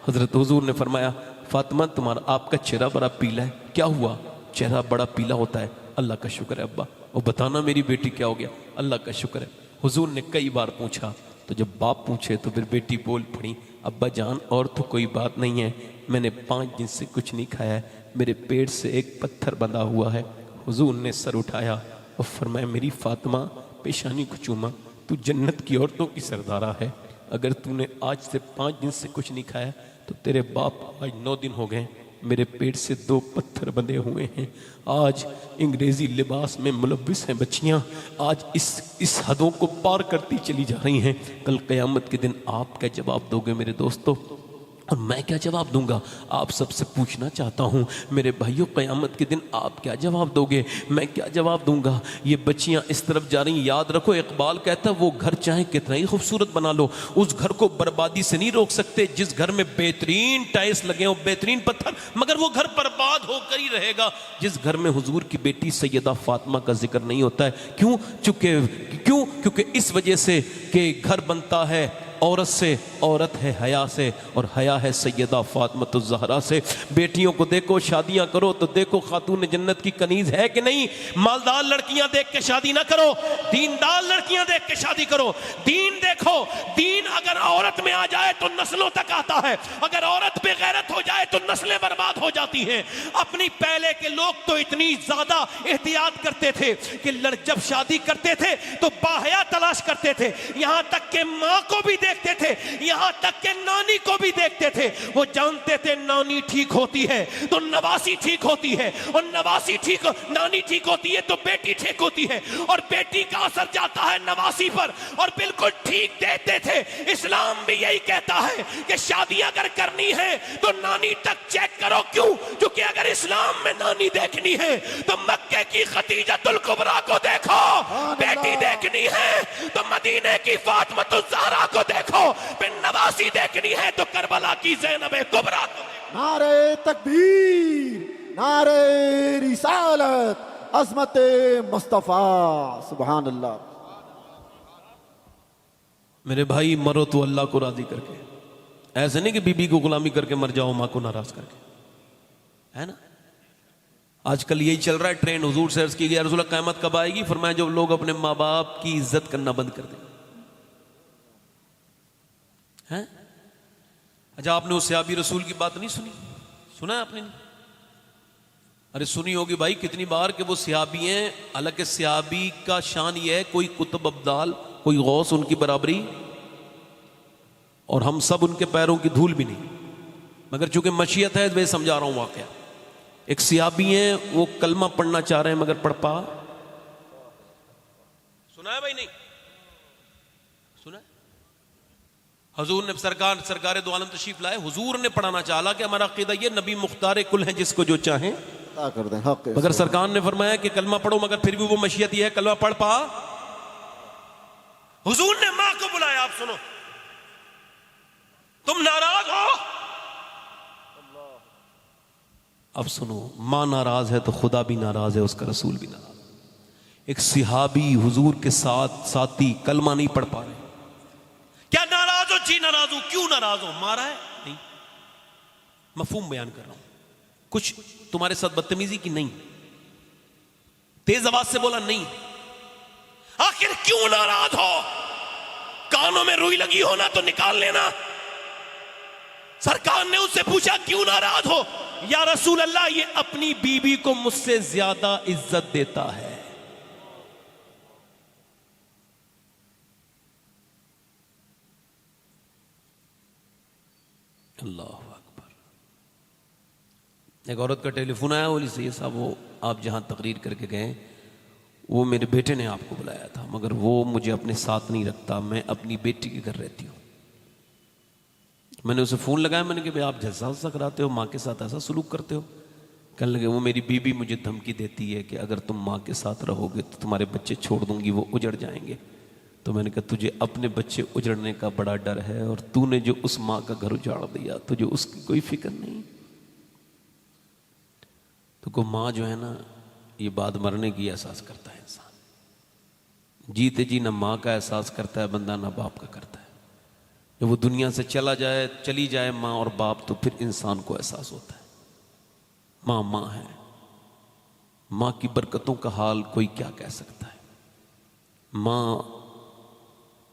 हजरत हुजूर ने फरमाया फातिमा तुम्हारा आपका चेहरा बड़ा पीला है, क्या हुआ? चेहरा बड़ा पीला होता है, अल्लाह का शुक्र है अब्बा। और बताना मेरी बेटी क्या हो गया? अल्लाह का शुक्र है। हुजूर ने कई बार पूछा, तो जब बाप पूछे तो फिर बेटी बोल पड़ी अब्बा जान और तो कोई बात नहीं है, मैंने 5 दिन से कुछ नहीं खाया है, मेरे पेट से एक पत्थर बंधा हुआ है। हुजूर ने सर उठाया और फरमाया मेरी फातिमा पेशानी को चूमा, तू जन्नत की औरतों की सरदारा है। अगर तूने आज से 5 दिन से कुछ नहीं खाया तो तेरे बाप आज 9 दिन हो गए, मेरे पेट से 2 पत्थर बंधे हुए हैं। आज अंग्रेजी लिबास में मुलव्विस हैं बच्चियां, आज इस हदों को पार करती चली जा रही हैं। कल क़यामत के दिन आप क्या जवाब दोगे मेरे दोस्तों? और मैं क्या जवाब दूंगा? आप सबसे पूछना चाहता हूं मेरे भाइयों, क़यामत के दिन आप क्या जवाब दोगे? मैं क्या जवाब दूंगा? ये बच्चियां इस तरफ जा रही, याद रखो इकबाल कहता वो घर चाहे कितना ही खूबसूरत बना लो, उस घर को बर्बादी से नहीं रोक सकते। जिस घर में बेहतरीन टाइल्स लगे हो, बेहतरीन पत्थर, मगर वो घर बर्बाद होकर ही रहेगा। जिस घर में हुजूर की बेटी सैयदा फातिमा का जिक्र नहीं होता है, क्यों? क्योंकि इस वजह से कि घर बनता है औरत से, औरत है हया से, और हया है सैयदा फातिमा ज़हरा से। बेटियों को देखो, शादियां करो तो देखो खातून जन्नत की कनीज है कि नहीं। मालदार लड़कियां देख के शादी ना करो, दीनदार लड़कियां देख के शादी करो। दीन देखो, दीन अगर औरत में आ जाए तो नस्लों तक आता है, अगर औरत बेगैरत हो जाए तो नस्लें बर्बाद हो जाती हैं। अपनी पहले के लोग तो इतनी ज्यादा एहतियात करते थे कि जब शादी करते थे तो बाहया तलाश करते थे, यहां तक के मां को भी देखते थे, यहां तक के नानी को भी देखते थे। वो जानते थे नानी ठीक होती है तो नवासी ठीक होती है, और नवासी ठीक, नानी ठीक होती है तो बेटी ठीक होती है, और बेटी का असर जाता है नवासी पर, और बिल्कुल ठीक देते थे। इस्लाम भी यही कहता है कि शादी अगर करनी है तो नानी तक चेक करो। क्यों? क्योंकि अगर इस्लाम में नानी देखनी है तो मक्के की खदीजतुल कुबरा को देखो, बेटी देखनी है तो मदीने की फातिमा ज़हरा को देखो, फिर नवासी देखनी है तो करबला की ज़ैनब कुबरा को। नारे तकबीर, नारे रिसालत, अज़मत मुस्तफा, सुभान अल्लाह। मेरे भाई मरो तो अल्लाह को राजी करके, ऐसे नहीं कि बीबी को गुलामी करके मर जाओ माँ को नाराज करके, है ना। आजकल यही चल रहा है ट्रेंड। हुजूर से अर्ज की गई रसूल क़यामत कब आएगी? फरमाया जब लोग अपने माँ बाप की इज्जत करना बंद कर दें। हैं? अच्छा, आपने उस सहाबी रसूल की बात नहीं सुनी? सुना है आपने? नहीं? अरे सुनी होगी भाई कितनी बार कि वो सहाबी हैं। हालांकि सहाबी का शान ये है, कोई कुतुब अब्दाल, कोई गौस उनकी बराबरी, और हम सब उनके पैरों की धूल भी नहीं। मगर चूंकि मशीयत है वे समझा रहा हूं वाकया। एक सहाबी हैं, वो कलमा पढ़ना चाह रहे हैं मगर पढ़ पा, सुना है भाई? नहीं सुना है? हुजूर ने सरकार दो आलम तशरीफ लाए, हुजूर ने पढ़ाना चाहा कि हमारा अकीदा ये नबी मुख्तार कुल है, जिसको जो चाहें कर दें हक। मगर सरकार ने फरमाया कि कलमा पढ़ो, मगर फिर भी वो मशीयत ये है कलमा पढ़ पा। हुजूर ने मां को बुलाया, आप सुनो, तुम नाराज हो? अब सुनो, मां नाराज है तो खुदा भी नाराज है, उसका रसूल भी नाराज। एक सिहाबी हुजूर के साथ साथी कलमा नहीं पढ़ पा रहे। क्या नाराज हो? जी नाराज हो। क्यों नाराज हो? मारा है? नहीं, मफहूम बयान कर रहा हूं। कुछ तुम्हारे साथ बदतमीजी की? नहीं। तेज आवाज से बोला? नहीं। आखिर क्यों नाराज हो? कानों में रुई लगी हो ना तो निकाल लेना। सरकार ने उससे पूछा क्यों नाराज हो? या रसूल अल्लाह, ये अपनी बीबी को मुझसे ज्यादा इज्जत देता है। अल्लाह अकबर। एक औरत का टेलीफोन आया, बोली सैयद साहब, वो आप जहां तकरीर करके गए, वो मेरे बेटे ने आपको बुलाया था, मगर वो मुझे अपने साथ नहीं रखता, मैं अपनी बेटी के घर रहती हूँ। मैंने उसे फ़ोन लगाया, मैंने कहा भाई आप जलसा कराते हो, माँ के साथ ऐसा सलूक करते हो? कहने लगे वो मेरी बीबी मुझे धमकी देती है कि अगर तुम माँ के साथ रहोगे तो तुम्हारे बच्चे छोड़ दूंगी, वो उजड़ जाएंगे। तो मैंने कहा तुझे अपने बच्चे उजड़ने का बड़ा डर है, और तूने जो उस माँ का घर उजाड़ दिया, तुझे उसकी कोई फिक्र नहीं। तो को माँ जो है ना, ये बाद मरने की एहसास करता है इंसान। जीते जी ना माँ का एहसास करता है बंदा, ना बाप का करता है। जब वो दुनिया से चली जाए माँ और बाप, तो फिर इंसान को एहसास होता है माँ माँ है। माँ की बरकतों का हाल कोई क्या कह सकता है। माँ,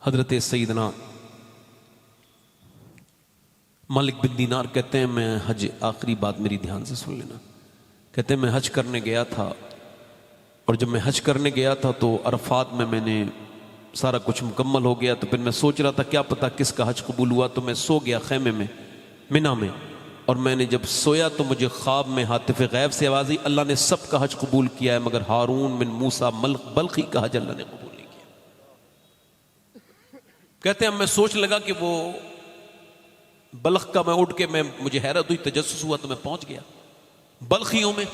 हजरत सईदना मालिक बिन दीनार कहते हैं, मैं हज, आखिरी बात मेरी ध्यान से सुन लेना, कहते हैं मैं हज करने गया था, और जब मैं हज करने गया था तो अरफात में मैंने सारा कुछ मुकम्मल हो गया, तो फिर मैं सोच रहा था क्या पता किसका हज कबूल हुआ, तो मैं सो गया खेमे में मिना में। और मैंने जब सोया तो मुझे ख्वाब में हातिफ गैब से आवाज़ आई, अल्लाह ने सबका हज कबूल किया है, मगर हारून बिन मूसा बल्खी का हज अल्लाह ने कबूल नहीं किया। कहते हैं मैं सोच लगा कि वो बल्ख का, मैं उठ के, मुझे हैरत हुई, तजस्सुस हुआ, तो मैं पहुंच गया बल्खियों में।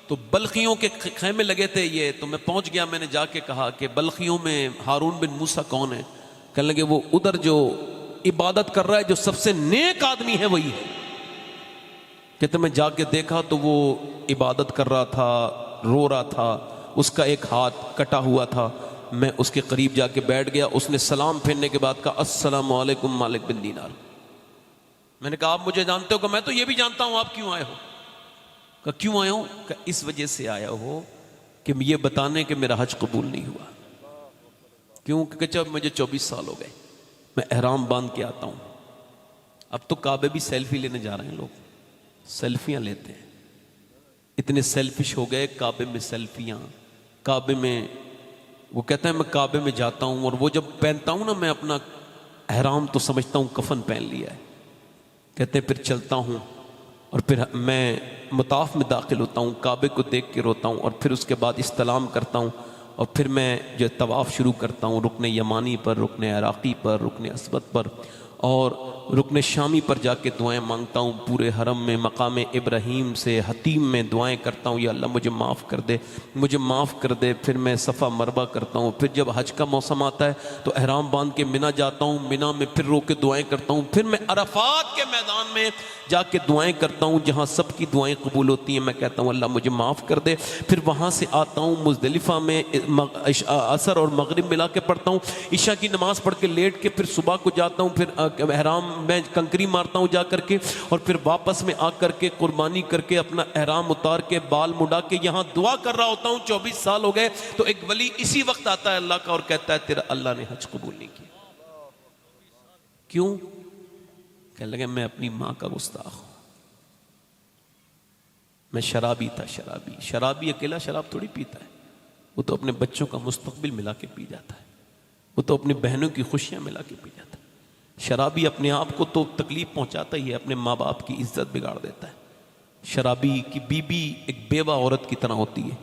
तो बल्खियों के खेमे लगे थे ये, तो मैं पहुंच गया। मैंने जाके कहा कि बल्खियों में हारून बिन मूसा कौन है? कहने लगे वो उधर जो इबादत कर रहा है, जो सबसे नेक आदमी है वही है। कहते मैं जाके देखा तो वो इबादत कर रहा था, रो रहा था, उसका एक हाथ कटा हुआ था। मैं उसके करीब जाके बैठ गया। उसने सलाम फेरने के बाद कहा अस्सलामु अलैकुम मालिक बिन दीनार। मैंने कहा आप मुझे जानते हो? कि मैं तो ये भी जानता हूं, आप क्यों आए हो? कहा क्यों आया हूं? कहा इस वजह से आया हो कि ये बताने कि मेरा हज कबूल नहीं हुआ। क्यों? क्योंकि जब मुझे 24 साल हो गए, मैं एहराम बांध के आता हूं। अब तो काबे भी सेल्फी लेने जा रहे हैं लोग, सेल्फियां लेते हैं। इतने सेल्फिश हो गए, काबे में सेल्फियां, काबे में। वो कहता है मैं काबे में जाता हूं, और वो जब पहनता हूं ना मैं अपना एहराम, तो समझता हूं कफन पहन लिया है। कहते हैं फिर चलता हूं, और फिर मैं मताफ में दाखिल होता हूँ, काबे को देख के रोता हूँ, और फिर उसके बाद इस्तलाम करता हूँ, और फिर मैं जो तवाफ़ शुरू करता हूँ रुकने यमानी पर, रुकने इराक़ी पर, रुकने अस्वद पर, और रुकने शामी पर जाके दुआएं मांगता हूँ। पूरे हरम में मकाम इब्राहीम से हतीम में दुआएं करता हूँ, या अल्लाह मुझे माफ़ कर दे, मुझे माफ़ कर दे। फिर मैं सफ़ा मरवा करता हूँ। फिर जब हज का मौसम आता है तो एहराम बांध के मिना जाता हूँ, मिना में फिर रो के दुआएं करता हूँ। फिर मैं अरफात के मैदान में जाके दुआएं करता हूँ, जहाँ सबकी दुआएं कबूल होती हैं। मैं कहता हूँ अल्लाह मुझे माफ़ कर दे। फिर वहाँ से आता हूँ मुज़दलिफ़ा में, असर और मगरिब मिला के पढ़ता हूँ, ईशा की नमाज़ पढ़ के लेट के फिर सुबह को जाता हूँ, फिर एहराम मैं कंकरी मारता हूँ जा करके, और फिर वापस में आ करके कुर्बानी करके अपना एहराम उतार के बाल मुड़ा के यहाँ दुआ कर रहा होता हूँ। 24 साल हो गए तो एक वली इसी वक्त आता है अल्लाह का और कहता है तेरा अल्लाह ने हज कबूल नहीं किया। क्यों? कहने लगे मैं अपनी माँ का गुस्ताख हूं, मैं शराबी था। शराबी अकेला शराब थोड़ी पीता है, वो तो अपने बच्चों का मुस्तकबिल मिला के पी जाता है, वो तो अपनी बहनों की खुशियां मिला के पी जाता है। शराबी अपने आप को तो तकलीफ पहुंचाता ही है, अपने माँ बाप की इज्जत बिगाड़ देता है। शराबी की बीबी एक बेवा औरत की तरह होती है,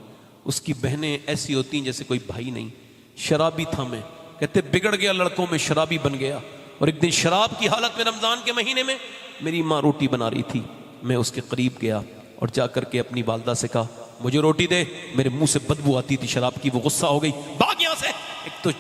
उसकी बहनें ऐसी होती हैं जैसे कोई भाई नहीं। शराबी था मैं, कहते बिगड़ गया लड़कों में, शराबी बन गया। और एक दिन शराब की हालत में रमजान के महीने में मेरी माँ रोटी बना रही थी, मैं उसके करीब गया और जाकर के अपनी वालदा से कहा मुझे रोटी दे। मेरे मुंह से बदबू आती थी शराब की, वो गुस्सा हो गई, भाग यहां से। एक तो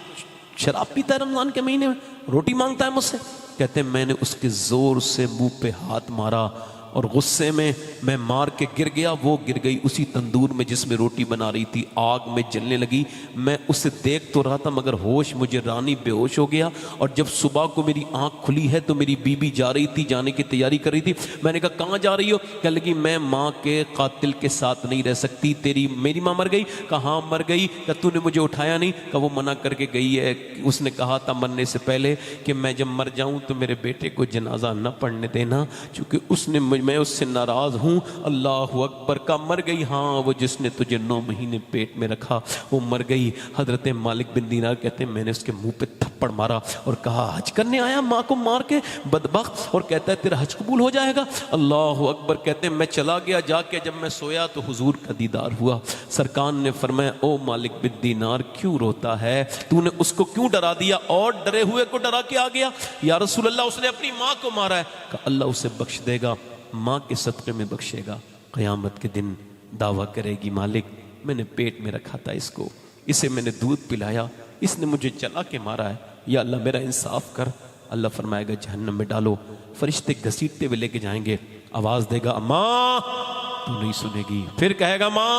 शराब पीता है रमजान के महीने में, रोटी मांगता है मुझसे। कहते मैंने उसके जोर से मुंह पे हाथ मारा और गुस्से में मैं मार के गिर गया। वो गिर गई उसी तंदूर में जिसमें रोटी बना रही थी, आग में जलने लगी। मैं उसे देख तो रहा था मगर होश मुझे रानी बेहोश हो गया। और जब सुबह को मेरी आंख खुली है तो मेरी बीबी जा रही थी, जाने की तैयारी कर रही थी। मैंने कहा कहाँ जा रही हो? कहने लगी मैं माँ के कातिल के साथ नहीं रह सकती। तेरी मेरी माँ मर गई? कहाँ मर गई? कहा तूने मुझे उठाया नहीं? कहा वो मना करके गई है, उसने कहा था मरने से पहले कि मैं जब मर जाऊं तो मेरे बेटे को जनाजा न पढ़ने देना, क्योंकि उसने मैं उससे नाराज हूं। अल्लाह अकबर। का मर गई? हाँ, वो जिसने तुझे 9 महीने पेट में रखा वो मर गई। हजरत मालिक बिन दीनार कहते मैंने उसके मुंह पे थप्पड़ मारा और कहा हज करने आया माँ को मार के बदबख्त, और कहता है तेरा हज कबूल हो जाएगा। अल्लाह अकबर। कहते मैं चला गया, जाके जब मैं सोया तो हुजूर का दीदार हुआ। सरकार ने फरमाया ओ मालिक बिन दीनार क्यों रोता है, तूने उसको क्यों डरा दिया? और डरे हुए को डरा के आ गया। या रसूल अल्लाह उसने अपनी माँ को मारा है। कहा अल्लाह उसे बख्श देगा, माँ के सदक़े में बख्शेगा। क़यामत के दिन दावा करेगी मालिक मैंने पेट में रखा था इसको, इसे मैंने दूध पिलाया, इसने मुझे जला के मारा है, या अल्लाह मेरा इंसाफ कर। अल्लाह फरमाएगा जहन्नम में डालो। फरिश्ते घसीटते हुए लेके जाएंगे, आवाज़ देगा माँ, तू नहीं सुनेगी। फिर कहेगा माँ,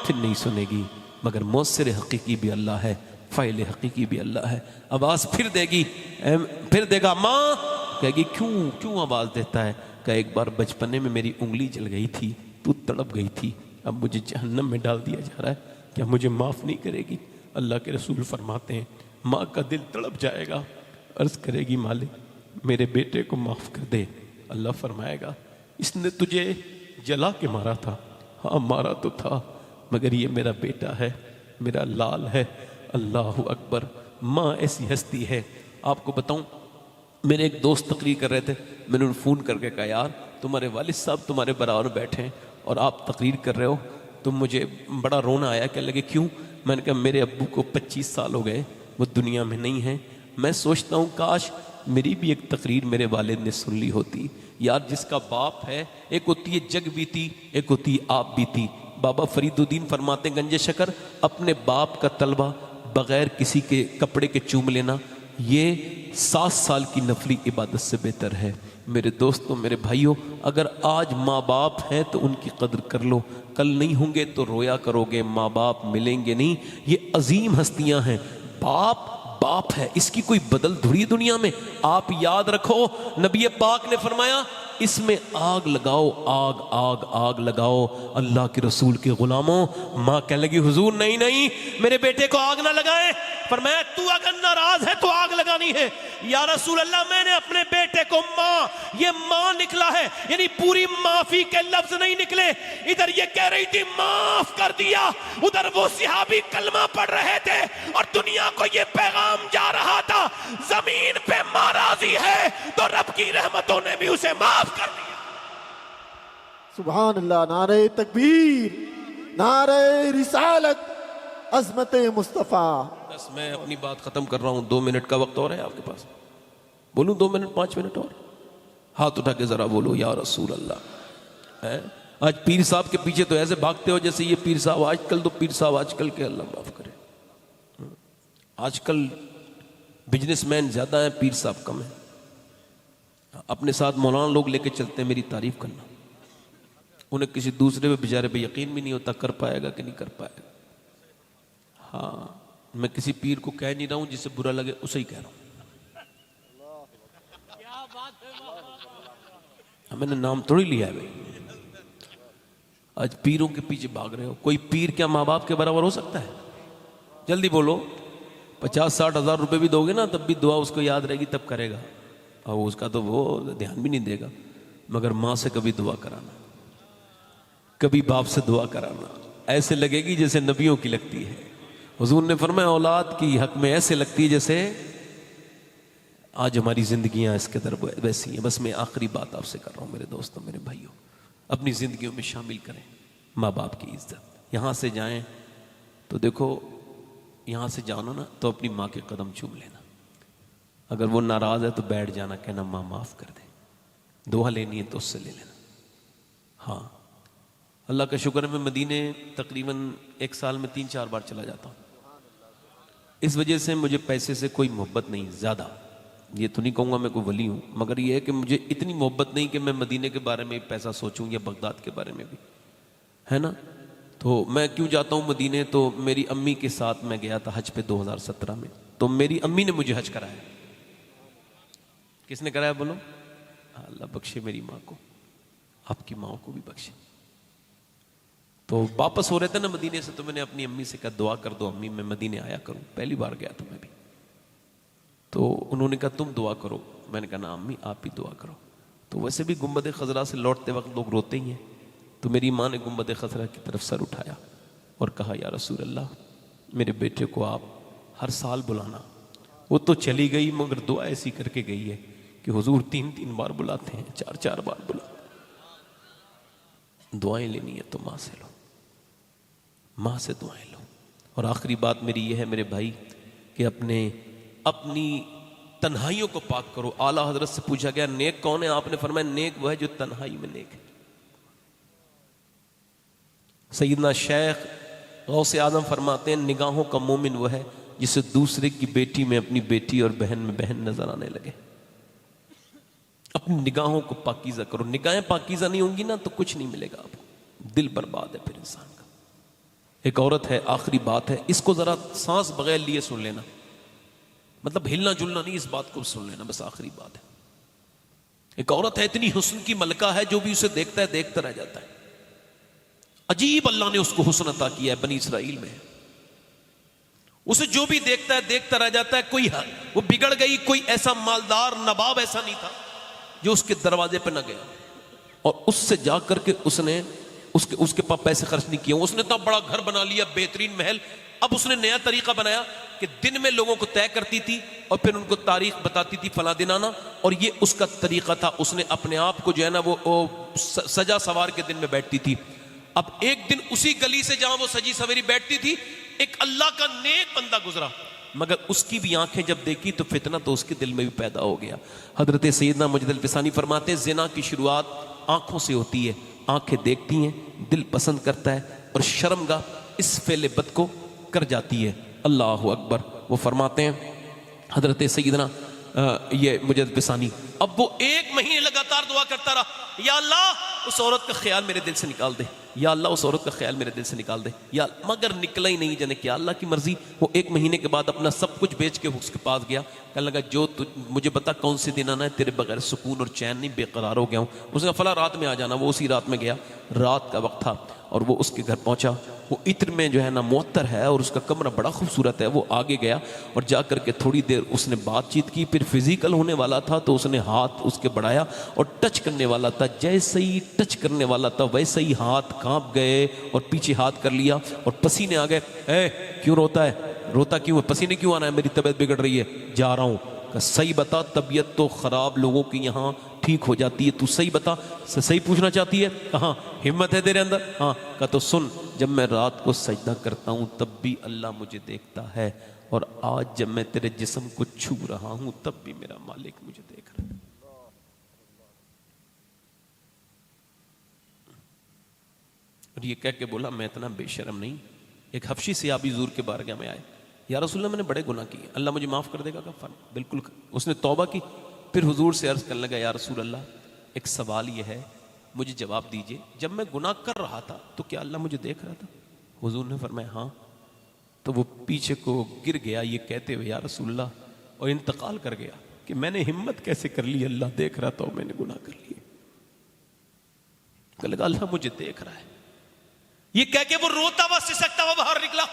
फिर नहीं सुनेगी। मगर मौसर हकीकी भी अल्लाह है, फ़ाइल हकीकी भी अल्लाह है। आवाज़ फिर देगी, फिर देगा माँ, कहेगी क्यों क्यों आवाज़ देता है? का एक बार बचपने में मेरी उंगली जल गई थी, तू तड़प गई थी, अब मुझे जहन्नम में डाल दिया जा रहा है, क्या मुझे माफ़ नहीं करेगी? अल्लाह के रसूल फरमाते हैं माँ का दिल तड़प जाएगा, अर्ज़ करेगी मालिक मेरे बेटे को माफ़ कर दे। अल्लाह फरमाएगा इसने तुझे जला के मारा था। हाँ मारा तो था, मगर ये मेरा बेटा है, मेरा लाल है। अल्लाह अकबर। माँ ऐसी हस्ती है। आपको बताऊं, मेरे एक दोस्त तकरीर कर रहे थे, मैंने उन्हें फ़ोन करके कहा यार तुम्हारे वालिद साहब तुम्हारे बराबर बैठे हैं और आप तकरीर कर रहे हो, तो मुझे बड़ा रोना आया। कहने लगे क्यों? मैंने कहा मेरे अब्बू को 25 साल हो गए, वो दुनिया में नहीं हैं। मैं सोचता हूँ काश मेरी भी एक तकरीर मेरे वालिद ने सुन ली होती। यार जिसका बाप है, एक होती है जग बीती, एक होती है आप बीती। बाबा फरीदुद्दीन फरमाते गंजे शकर अपने बाप का तलबा बग़ैर किसी के कपड़े के चूम लेना ये 7 साल की नफली इबादत से बेहतर है। मेरे दोस्तों, मेरे भाइयों, अगर आज माँ बाप हैं तो उनकी कदर कर लो, कल नहीं होंगे तो रोया करोगे, माँ बाप मिलेंगे नहीं। ये अजीम हस्तियां हैं। बाप बाप है, इसकी कोई बदल थोड़ी दुनिया में। आप याद रखो नबी पाक ने फरमाया इसमें आग लगाओ, आग आग आग लगाओ अल्लाह के रसूल के गुलामों। माँ कह लगी हुजूर नहीं नहीं मेरे बेटे को आग ना लगाए। फरमाया तू अगर नाराज है तो आग लगानी है। या रसूल अल्लाह मैंने अपने बेटे को माँ, ये माँ निकला है, यानी पूरी माफी के लफ्ज नहीं निकले। इधर ये कह रही थी माफ कर दिया, उधर वो सिहाबी कलमा पढ़ रहे थे और दुनिया को ये पैगाम जा रहा था जमीन पे माँ राजी है तो रब की रहमतों ने भी उसे माफ कर दिया। सुभान अल्लाह। नारे तकबीर, नारे रिसालत, अज़मत मुस्तफ़ा। बस मैं अपनी बात खत्म कर रहा हूं। 2 मिनट का वक्त और है आपके पास? बोलूं 2 मिनट, 5 मिनट और? हाथ उठा के जरा बोलो या रसूल अल्लाह। है आज पीर साहब के पीछे तो ऐसे भागते हो जैसे ये पीर साहब आजकल, तो पीर साहब आजकल के अल्लाह माफ करे। आजकल बिजनेसमैन ज्यादा है, पीर साहब कम है। अपने साथ मौलाना लोग लेके चलते हैं मेरी तारीफ करना, उन्हें किसी दूसरे पे बेचारे पे यकीन भी नहीं होता कर पाएगा कि नहीं कर पाएगा। हाँ मैं किसी पीर को कह नहीं रहा हूं, जिसे बुरा लगे उसे ही कह रहा हूं। मैंने नाम थोड़ी लिया है भाई। आज पीरों के पीछे भाग रहे हो। कोई पीर क्या माँ बाप के बराबर हो सकता है? जल्दी बोलो। 50-60 हज़ार रुपए भी दोगे ना तब भी दुआ उसको याद रहेगी, तब करेगा, और उसका तो वो ध्यान भी नहीं देगा। मगर माँ से कभी दुआ कराना, कभी बाप से दुआ कराना, ऐसे लगेगी जैसे नबियों की लगती है। हुजूर ने फरमाया औलाद की हक में ऐसे लगती है जैसे आज हमारी जिंदगियां इसके दर वैसी हैं। बस मैं आखिरी बात आपसे कर रहा हूं मेरे दोस्तों, मेरे भाइयों, अपनी जिंदगियों में शामिल करें माँ बाप की इज्जत। यहां से जाएं तो देखो, यहां से जानो ना तो अपनी माँ के कदम चूम लेना। अगर वो नाराज है तो बैठ जाना, कहना माँ माफ कर दे। दुआ लेनी है तो उससे ले लेना। हाँ, अल्लाह का शुक्र है मैं मदीने तकरीबन 1 साल में 3-4 बार चला जाता हूँ। इस वजह से मुझे पैसे से कोई मोहब्बत नहीं ज़्यादा। ये तो नहीं कहूँगा मैं कोई वली हूँ, मगर ये है कि मुझे इतनी मोहब्बत नहीं कि मैं मदीने के बारे में पैसा सोचूं या बगदाद के बारे में भी, है ना। तो मैं क्यों जाता हूँ मदीने? तो मेरी अम्मी के साथ मैं गया था हज पे 2017 में, तो मेरी अम्मी ने मुझे हज कराया। किसने कराया बोलो? अल्लाह बख्शे मेरी माँ को, आपकी माँ को भी बख्शे। तो वापस हो रहे थे ना मदीने से, तो मैंने अपनी अम्मी से कहा दुआ कर दो अम्मी, मैं मदीने आया करूं। पहली बार गया था मैं भी। तो उन्होंने कहा तुम दुआ करो। मैंने कहा ना अम्मी आप ही दुआ करो। तो वैसे भी गुंबद खजरा से लौटते वक्त लोग रोते ही हैं। तो मेरी माँ ने गुंबद खजरा की तरफ सर उठाया और कहा या रसूल अल्लाह, मेरे बेटे को आप हर साल बुलाना। वो तो चली गई मगर दुआ ऐसी करके गई है कि हुजूर 3-3 बार बुलाते हैं, 4-4 बार बुलाते। दुआएं लेनी है तो माँ से लो, माँ से दुआएं लो। और आखिरी बात मेरी ये है मेरे भाई कि अपनी तन्हाइयों को पाक करो। आला हजरत से पूछा गया नेक कौन है? आपने फरमाया नेक वो है जो तन्हाई में नेक है। सैयदना शेख गौसे आजम फरमाते हैं निगाहों का मोमिन वो है जिसे दूसरे की बेटी में अपनी बेटी और बहन में बहन नजर आने लगे। अपनी निगाहों को पाकीज़ा करो। निगाहें पाकीज़ा नहीं होंगी ना तो कुछ नहीं मिलेगा आपको, दिल बर्बाद है फिर इंसान का। एक औरत है, आखिरी बात है, इसको जरा सांस बगैर लिए सुन लेना, मतलब हिलना जुलना नहीं, इस बात को सुन लेना, बस आखिरी बात है। एक औरत है, इतनी हुस्न की मलका है, जो भी उसे देखता है देखता रह जाता है। अजीब अल्लाह ने उसको हुस्न अता किया है बनी इसराइल में। उसे जो भी देखता है देखता रह जाता है। कोई वो बिगड़ गई, कोई ऐसा मालदार नवाब ऐसा नहीं था जो उसके दरवाजे पे न गया और उससे जाकर के उसने उसके पास पैसे खर्च नहीं किए। उसने इतना बड़ा घर बना लिया, बेहतरीन महल। अब उसने नया तरीका बनाया कि दिन में लोगों को तय करती थी और फिर उनको तारीख बताती थी फला दिन आना, और ये उसका तरीका था। उसने अपने आप को जो है ना वो सजा सवार के दिन में बैठती थी। अब एक दिन उसी गली से जहां वो सजी सवेरी बैठती थी, एक अल्लाह का नेक बंदा गुजरा, मगर उसकी भी आंखें जब देखी तो फितना तो उसके दिल में भी पैदा हो गया। हजरत सैयदना मुजद्दिद अल-फिसानी फरमाते हैं ज़िना की शुरुआत आंखों से होती है। आंखें देखती हैं, दिल पसंद करता है और शर्मगाह इस फेले बद को कर जाती है। अल्लाह अकबर। वो फरमाते हैं हजरत सैयदना ये मुजद्दिद अल-फिसानी, अब वो 1 महीने लगातार दुआ करता रहा, या अल्लाह उस औरत का ख्याल मेरे दिल से निकाल दे, या अल्लाह उस औरत का ख्याल मेरे दिल से निकाल दे, या मगर निकला ही नहीं। जाने क्या अल्लाह की मर्जी। वो 1 महीने के बाद अपना सब कुछ बेच के उसके पास गया, कहने लगा जो मुझे बता कौन से दिन आना है, तेरे बगैर सुकून और चैन नहीं, बेकरार हो गया हूँ। उसने कहा फला रात में आ जाना। वो उसी रात में गया, रात का वक्त था और वो उसके घर पहुंचा। वो इत्र में जो है ना मुअत्तर है और उसका कमरा बड़ा खूबसूरत है। वो आगे गया और जा करके थोड़ी देर उसने बातचीत की। फिर फिजिकल होने वाला था तो उसने हाथ उसके बढ़ाया और टच करने वाला था। जैसे ही टच करने वाला था वैसे ही हाथ कांप गए और पीछे हाथ कर लिया और पसीने आ गए। क्यों रोता है? रोता क्यों है? पसीने क्यों आना है? मेरी तबीयत बिगड़ रही है, जा रहा हूँ। सही बता, तबीयत तो खराब लोगों की यहाँ ठीक हो जाती है, तू सही बता। सही पूछना चाहती है? हाँ, हिम्मत है तेरे अंदर? हाँ। कहा तो सुन, जब मैं रात को सजदा करता हूँ तब भी अल्लाह मुझे देखता है, और आज जब मैं तेरे जिस्म को छू रहा हूँ तब भी मेरा मालिक मुझे देख रहा है। और ये कह के बोला मैं इतना बेशर्म नहीं। एक हफ्शी से आप ज़ूर के बारगाह में आए, या रसूलल्लाह मैंने बड़े गुनाह किए, अल्लाह मुझे माफ़ कर देगा? कहा बिल्कुल। उसने तौबा की। फिर हुजूर से अर्ज़ करने लगा, या रसूल अल्लाह एक सवाल ये है, मुझे जवाब दीजिए, जब मैं गुनाह कर रहा था तो क्या अल्लाह मुझे देख रहा था? हुजूर ने फरमाया हाँ। तो वो पीछे को गिर गया ये कहते हुए या रसूल अल्लाह, और इंतकाल कर गया कि मैंने हिम्मत कैसे कर ली, अल्लाह देख रहा था और मैंने गुनाह कर लिए। कहने लगा अल्लाह मुझे देख रहा है। ये कह के वो रोता हुआ सिसकता हुआ बाहर निकला,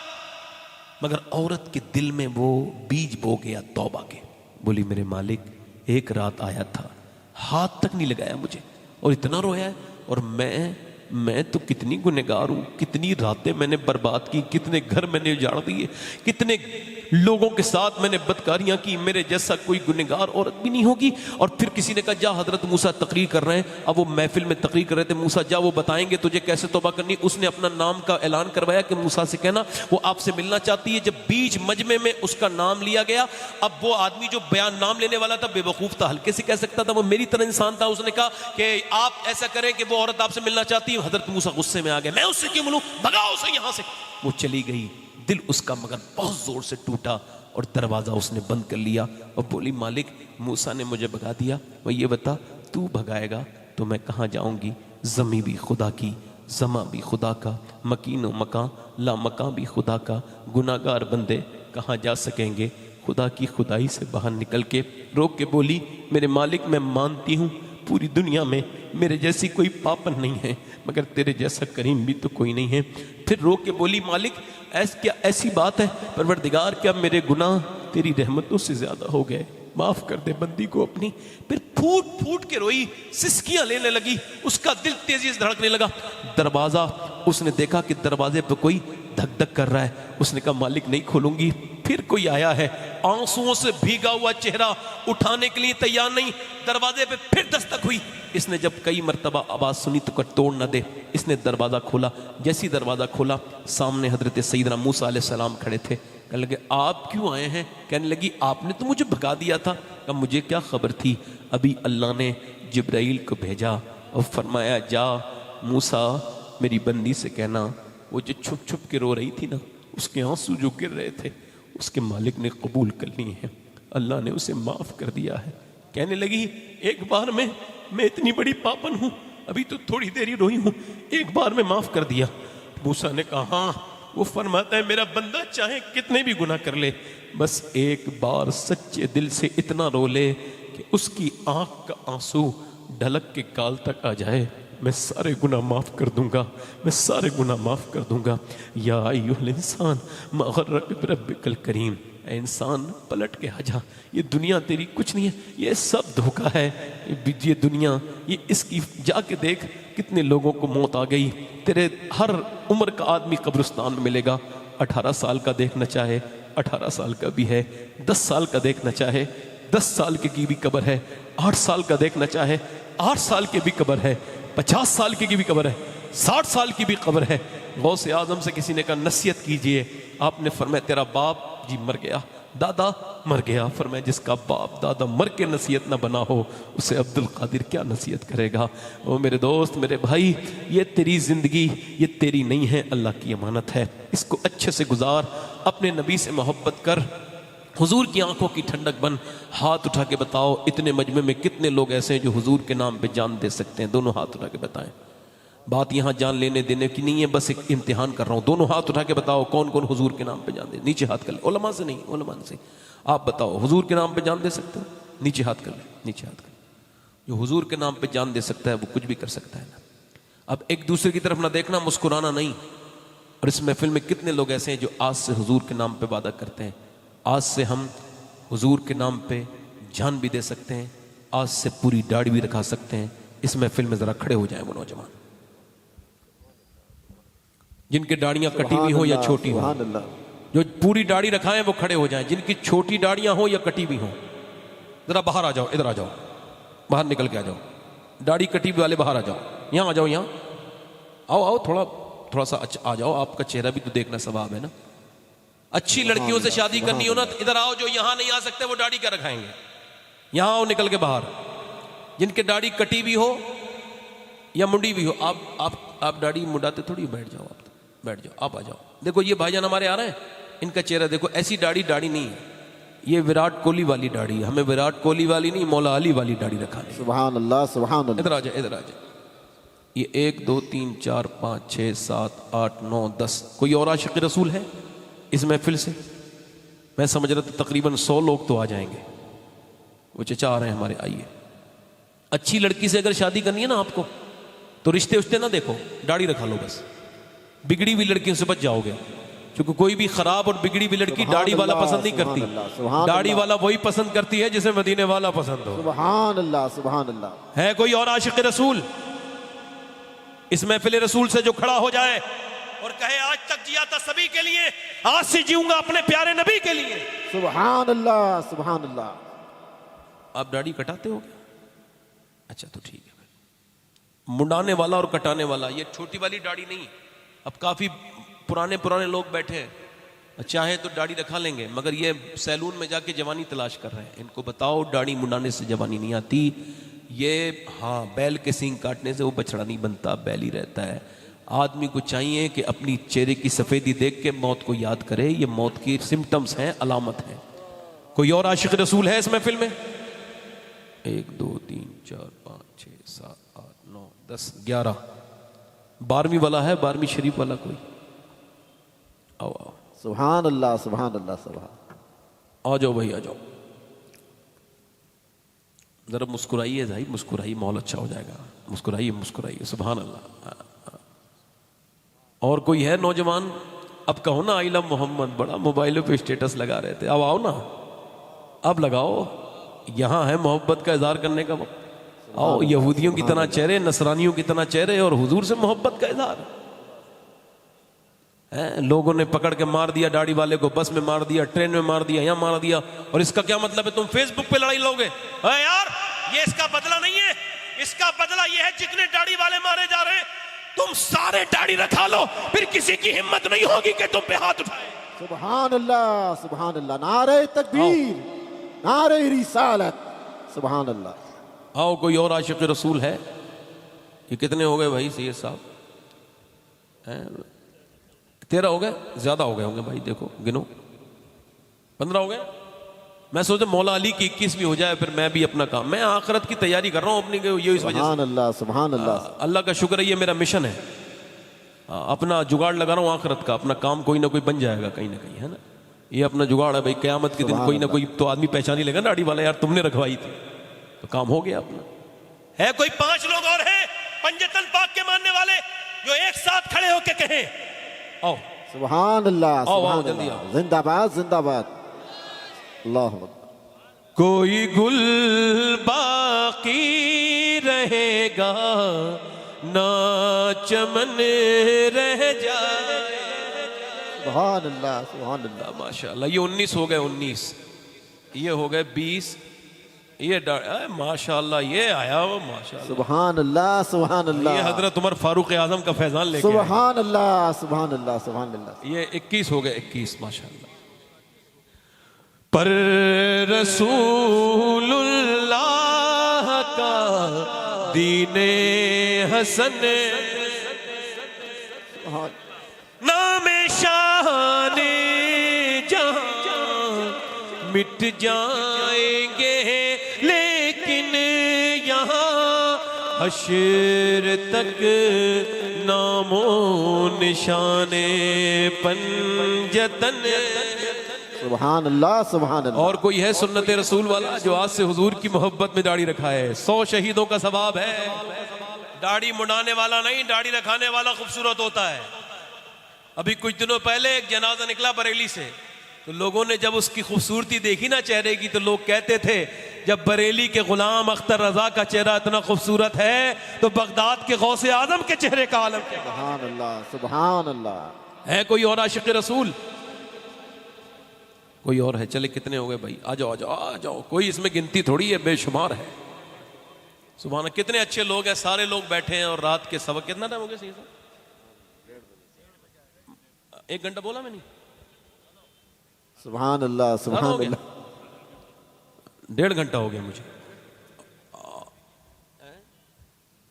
मगर औरत के दिल में वो बीज बो गया तौबा के। बोली मेरे मालिक एक रात आया था, हाथ तक नहीं लगाया मुझे और इतना रोया है, और मैं तो कितनी गुनहगार हूं, कितनी रातें मैंने बर्बाद की, कितने घर मैंने उजाड़ दिए, कितने लोगों के साथ मैंने बदकारियां की, मेरे जैसा कोई गुनहगार औरत भी नहीं होगी। और फिर किसी ने कहा जा हजरत मूसा तकरीर कर रहे हैं, अब वो महफिल में तकरीर कर रहे थे, मूसा जा वो बताएंगे तुझे कैसे तौबा करनी। उसने अपना नाम का ऐलान करवाया कि मूसा से कहना वो आपसे मिलना चाहती है। जब बीच मजमे में उसका नाम लिया गया, अब वो आदमी जो बयान नाम लेने वाला था बेवकूफ था, हल्के से कह सकता था, वो मेरी तरह इंसान था। उसने कहा कि आप ऐसा करें कि वो औरत आपसे मिलना चाहती है। हजरत मूसा गुस्से में आ गए, मैं उससे क्यों मिलूं, भगाओ उसे यहां से। वो चली गई, दिल उसका मगर बहुत जोर से टूटा और दरवाजा उसने बंद कर लिया और बोली मालिक मूसा ने मुझे भगा दिया, वो ये बता तू भगाएगा तो मैं कहां जाऊंगी। जमी भी खुदा की, जमा भी खुदा का, मकीनो मकां ला मकां भी खुदा का, गुनाहगार बंदे कहां जा सकेंगे। खुदा की खुदाई से बाहर निकल के रोक के बोली मेरे मालिक मैं मानती हूं पूरी दुनिया में मेरे जैसी कोई पापन नहीं है, मगर तेरे जैसा करीम भी तो कोई नहीं है। फिर रो के बोली मालिक क्या ऐसी बात है परवरदिगार, क्या मेरे गुनाह तेरी रहमतों से ज्यादा हो गए, माफ कर दे बंदी को अपनी। फिर फूट फूट के रोई, सिसकियां लेने लगी, उसका दिल तेजी से धड़कने लगा। दरवाजा उसने देखा कि दरवाजे पे कोई धक धक कर रहा है। उसने कहा मालिक नहीं खोलूंगी। फिर कोई आया है, आंसुओं से भीगा हुआ चेहरा, उठाने के लिए तैयार नहीं। दरवाजे पे फिर दस्तक हुई। इसने जब कई मर्तबा आवाज सुनी तो कर तोड़ न दे, इसने दरवाजा खोला। जैसी दरवाजा खोला सामने हजरत सैयदना मूसा अलैहिस्सलाम खड़े थे। कहने लगे आप क्यों आए हैं। कहने लगी आपने तो मुझे भगा दिया था। कहा मुझे क्या खबर थी, अभी अल्लाह ने जिब्राइल को भेजा और फरमाया जा मूसा मेरी बंदी से कहना वो जो छुप छुप के रो रही थी ना, उसके आंसू जो गिर रहे थे उसके मालिक ने कबूल कर लिए हैं, अल्लाह ने उसे माफ कर दिया है। कहने लगी एक बार में मैं इतनी बड़ी पापन हूं, अभी तो थोड़ी देर ही रोई हूं, एक बार में माफ कर दिया। मूसा ने कहा हाँ, वो फरमाता है मेरा बंदा चाहे कितने भी गुनाह कर ले, बस एक बार सच्चे दिल से इतना रो ले कि उसकी आंख का आंसू ढलक के गाल तक आ जाए, मैं सारे गुनाह माफ कर दूंगा, मैं सारे गुनाह माफ कर दूंगा। या अय्युहल इंसान मा गर्रक बिरब्बिकल करीम, ऐ इंसान पलट के आ जा, ये दुनिया तेरी कुछ नहीं है, ये सब धोखा है। ये दुनिया ये इसकी जाके देख कितने लोगों को मौत आ गई, तेरे हर उम्र का आदमी कब्रिस्तान में मिलेगा। 18 साल का देखना चाहे 18 साल का भी है, 10 साल का देखना चाहे 10 साल की भी कब्र है, 8 साल का देखना चाहे 8 साल की भी कब्र है, 50 साल की भी कब्र है, 60 साल की भी कब्र है। गौसे आजम से किसी ने कहा नसीहत कीजिए, आपने फरमाया तेरा बाप जी मर गया, दादा मर गया। फरमाया जिसका बाप दादा मर के नसीहत ना बना हो उसे अब्दुल कादिर क्या नसीहत करेगा। ओ मेरे दोस्त मेरे भाई, ये तेरी जिंदगी ये तेरी नहीं है, अल्लाह की अमानत है, इसको अच्छे से गुजार, अपने नबी से मोहब्बत कर, हुजूर की आंखों की ठंडक बन। हाथ उठा के बताओ इतने मजमे में कितने लोग ऐसे हैं जो हुजूर के नाम पे जान दे सकते हैं। दोनों हाथ उठा के बताएं। बात यहाँ जान लेने देने की नहीं है, बस एक इम्तिहान कर रहा हूँ। दोनों हाथ उठा के बताओ कौन कौन हुजूर के नाम पे जान दे। नीचे हाथ कर ले, उलमा से नहीं, उलमा से आप बताओ हुजूर के नाम पे जान दे सकते हो। नीचे हाथ कर ले, नीचे हाथ कर। जो हुजूर के नाम पे जान दे सकता है वो कुछ भी कर सकता है ना। अब एक दूसरे की तरफ ना देखना, मुस्कुराना नहीं। और इस महफिल में कितने लोग ऐसे हैं जो आज से हुजूर के नाम पे वादा करते हैं, आज से हम हुजूर के नाम पे जान भी दे सकते हैं, आज से पूरी दाढ़ी भी रखा सकते हैं। इस महफिल में जरा खड़े हो जाएं वो नौजवान जिनकी दाढ़ियां कटी हुई हो या छोटी हो, जो पूरी दाढ़ी रखाएं वो खड़े हो जाएं। जिनकी छोटी दाढ़ियां हो या कटी हुई हो जरा बाहर आ जाओ, इधर आ जाओ, बाहर निकल के आ जाओ। दाढ़ी कटी हुई वाले बाहर आ जाओ, यहाँ आ जाओ, यहाँ आओ आओ, थोड़ा सा अच्छा आ जाओ, आपका चेहरा भी तो देखना सवाब है ना। अच्छी लड़कियों से शादी करनी हो ना तो इधर आओ, जो यहाँ नहीं आ सकते वो दाढ़ी क्या रखाएंगे, यहाँ आओ निकल के बाहर। जिनके दाढ़ी कटी भी हो या मुंडी भी हो, आप दाढ़ी मुंडाते थोड़ी, बैठ जाओ, आप बैठ जाओ, आप आ जाओ। देखो ये भाईजान हमारे आ रहे हैं, इनका चेहरा देखो, ऐसी दाढ़ी नहीं है, ये विराट कोहली वाली दाढ़ी है। हमें विराट कोहली वाली नहीं, मौला अली वाली दाढ़ी रखा है। सुभान अल्लाह, सुभान अल्लाह। इधर आ जाए, इधर आ जाए। ये 1 2 3 4 5 6 7 8 9 10 कोई और आशिक़ रसूल है इस महफिल से? मैं समझ रहा था तकरीबन 100 लोग तो आ जाएंगे। वो चचा आ रहे हैं हमारे, आइए। अच्छी लड़की से अगर शादी करनी है ना आपको, तो रिश्ते उश्ते ना देखो, दाढ़ी रखा लो बस। बिगड़ी हुई लड़कियों से बच जाओगे, क्योंकि कोई भी खराब और बिगड़ी हुई लड़की सुभान दाढ़ी वाला अल्लाह, पसंद नहीं सुभान अल्लाह, करती। सुभान दाढ़ी अल्लाह। वाला वही पसंद करती है जिसे मदीने वाला पसंद हो। सुभान अल्लाह, सुभान अल्लाह। है कोई और आशिक रसूल इस महफिल रसूल से जो खड़ा हो जाए और कहे आज तक जिया था सभी के लिए, आज से जीऊंगा अपने प्यारे नबी के लिए। सुभान अल्लाह, सुभान अल्लाह। आप दाढ़ी कटाते हो क्या? अच्छा तो ठीक है। मुंडाने वाला और कटाने वाला, ये छोटी वाली दाढ़ी नहीं। अब काफी पुराने पुराने लोग बैठे हैं, चाहे तो दाढ़ी रखा लेंगे, मगर ये सैलून में जाके जवानी तलाश कर रहे हैं। इनको बताओ दाढ़ी मुंडाने से जवानी नहीं आती। ये हाँ, बैल के सींग काटने से वो बछड़ा नहीं बनता, बैल ही रहता है। आदमी को चाहिए कि अपनी चेहरे की सफेदी देख के मौत को याद करे। ये मौत की सिम्टम्स हैं, अलामत है। कोई और आशिक रसूल है इस महफिल में? 1 2 3 4 5 6 7 8 9 10 11 12वीं वाला है, 12वीं शरीफ वाला कोई? आओ आओ, सुभान अल्लाह, सुभान अल्लाह, सुभान। आ जाओ भाई, आ जाओ। जरा मुस्कुराइए भाई, मुस्कुराइए, माहौल अच्छा हो जाएगा। मुस्कुराइए, मुस्कुराइए। सुभान अल्लाह। और कोई है नौजवान? अब कहो ना आई लव मोहम्मद। बड़ा मोबाइलों पे स्टेटस लगा रहे थे, अब आओ ना, अब लगाओ। यहां है मोहब्बत का इजहार करने का वक्त। आओ, यहूदियों की तरह चेहरे, नसरानियों की तरह चेहरे, और हुजूर से मोहब्बत का इजहार है। लोगों ने पकड़ के मार दिया दाढ़ी वाले को, बस में मार दिया, ट्रेन में मार दिया, यहां मार दिया। और इसका क्या मतलब है? तुम फेसबुक पे लड़ाई लोगे? यार, ये इसका बदला नहीं है। इसका बदला ये है जितने दाढ़ी वाले मारे जा रहे हैं, तुम सारे दाढ़ी रखा लो, फिर किसी की हिम्मत नहीं होगी कि तुम पे हाथ उठाए। सुभान अल्लाह, सुभान अल्लाह। नारे तकबीर, नारे रिसालत। सुभान अल्लाह। आओ, कोई और आशिक रसूल है? ये कितने हो गए भाई सैयद साहब? 13 हो गए? ज्यादा हो गए होंगे भाई, देखो गिनो। 15 हो गए। मैं सोचा मौला अली की 21 भी हो जाए, फिर मैं भी अपना काम। मैं आखिरत की तैयारी कर रहा हूं अपनी, ये इस वजह सुभान से। अल्लाह, सुभान अल्लाह। अल्लाह का शुक्र है, ये मेरा मिशन है। अपना जुगाड़ लगा रहा हूं आखिरत का। अपना काम कोई ना कोई बन जाएगा कहीं ना कहीं, है ना। ये अपना जुगाड़ है भाई। क़यामत के दिन कोई ना कोई तो आदमी पहचान ही लेगा दाढ़ी वाला, यार तुमने रखवाई थी, तो काम हो गया अपना। है कोई 5 लोग और हैं पंजतन पाक के मानने वाले जो एक साथ खड़े होके कहें आओ? सुभान अल्लाह, आओ, सुभान जल्दी अल्लाह। आओ। जिंदाबाद, जिंदाबाद। अल्लाह अकबर। कोई गुल बाकी रहेगा ना चमन रह जाए। सुभान अल्लाह, सुभान अल्लाह। माशाल्लाह। ये 19 हो गए, 19 ये हो गए, 20 ये माशाल्लाह ये आया वो, माशाल्लाह। सुभान अल्लाह, सुभान अल्लाह। ये हजरत उमर फारूक आजम का फैजान लेके आए। सुभान अल्लाह, सुभान अल्लाह, सुभान अल्लाह। ये 21 हो गए, 21 माशाल्लाह। पर रसूलुल्लाह का दीने हसन नामे शाने जहां मिट जाएंगे, लेकिन यहाँ हश्र तक नामो निशाने पंजतन। सुभान अल्लाह, सुभान अल्लाह। और कोई है सुन्नत रसूल वाला जो आज से हुजूर की मोहब्बत में दाढ़ी रखा है? 100 शहीदों का सवाब है। दाढ़ी मुड़ाने वाला नहीं, दाढ़ी रखाने वाला खूबसूरत होता है। अभी कुछ दिनों पहले एक जनाजा निकला बरेली से, तो लोगों ने जब उसकी खूबसूरती देखी ना चेहरे की, तो लोग कहते थे जब बरेली के गुलाम अख्तर रजा का चेहरा इतना खूबसूरत है, तो बगदाद के गौसे आजम के चेहरे का आलम क्या? सुभान अल्लाह, सुभान अल्लाह। है कोई और आशिक रसूल? कोई और है? चले, कितने हो गए भाई? आ जाओ, आ जाओ, आ जाओ। कोई इसमें गिनती थोड़ी है, बेशुमार है। सुभान, कितने अच्छे लोग हैं, सारे लोग बैठे हैं। और रात के सबक कितना टाइम हो गया? सही 1 घंटा बोला मैंने? सुभान अल्लाह, सुभान हो गया? अल्लाह। 1.5 घंटा हो गया मुझे।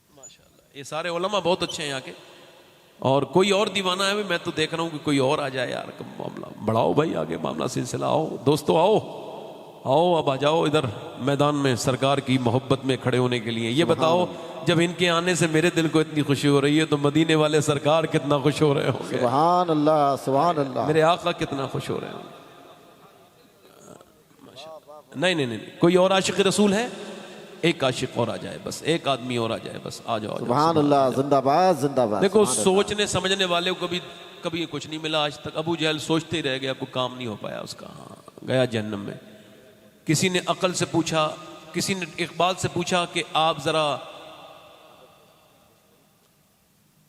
माशाल्लाह, ये सारे उलमा बहुत अच्छे हैं यहाँ के। और कोई और दीवाना है भी, मैं तो देख रहा हूँ कि कोई और आ जाए यार। मामला बढ़ाओ भाई, आगे मामला सिलसिला। आओ दोस्तों, आओ आओ, अब आ जाओ इधर मैदान में सरकार की मोहब्बत में खड़े होने के लिए। ये बताओ, जब इनके आने से मेरे दिल को इतनी खुशी हो रही है, तो मदीने वाले सरकार कितना खुश हो रहे होंगे। सुभान अल्लाह, सुभान अल्लाह। मेरे आका कितना खुश हो रहे होंगे। नहीं नहीं नहीं, कोई और आशिक रसूल है? एक आशिक और आ जाए, बस एक आदमी और आ जाए, बस आ जाओ, आ जाओ। सुभान अल्लाह, जिंदाबाद जिंदाबाद। देखो सुभान अल्लाह। सोचने समझने वाले को कभी कुछ नहीं मिला आज तक। अबू जहल सोचते ही रह गया, कोई काम नहीं हो पाया उसका, हाँ गया जहन्नम में। किसी ने अकल से पूछा, किसी ने इकबाल से पूछा कि आप जरा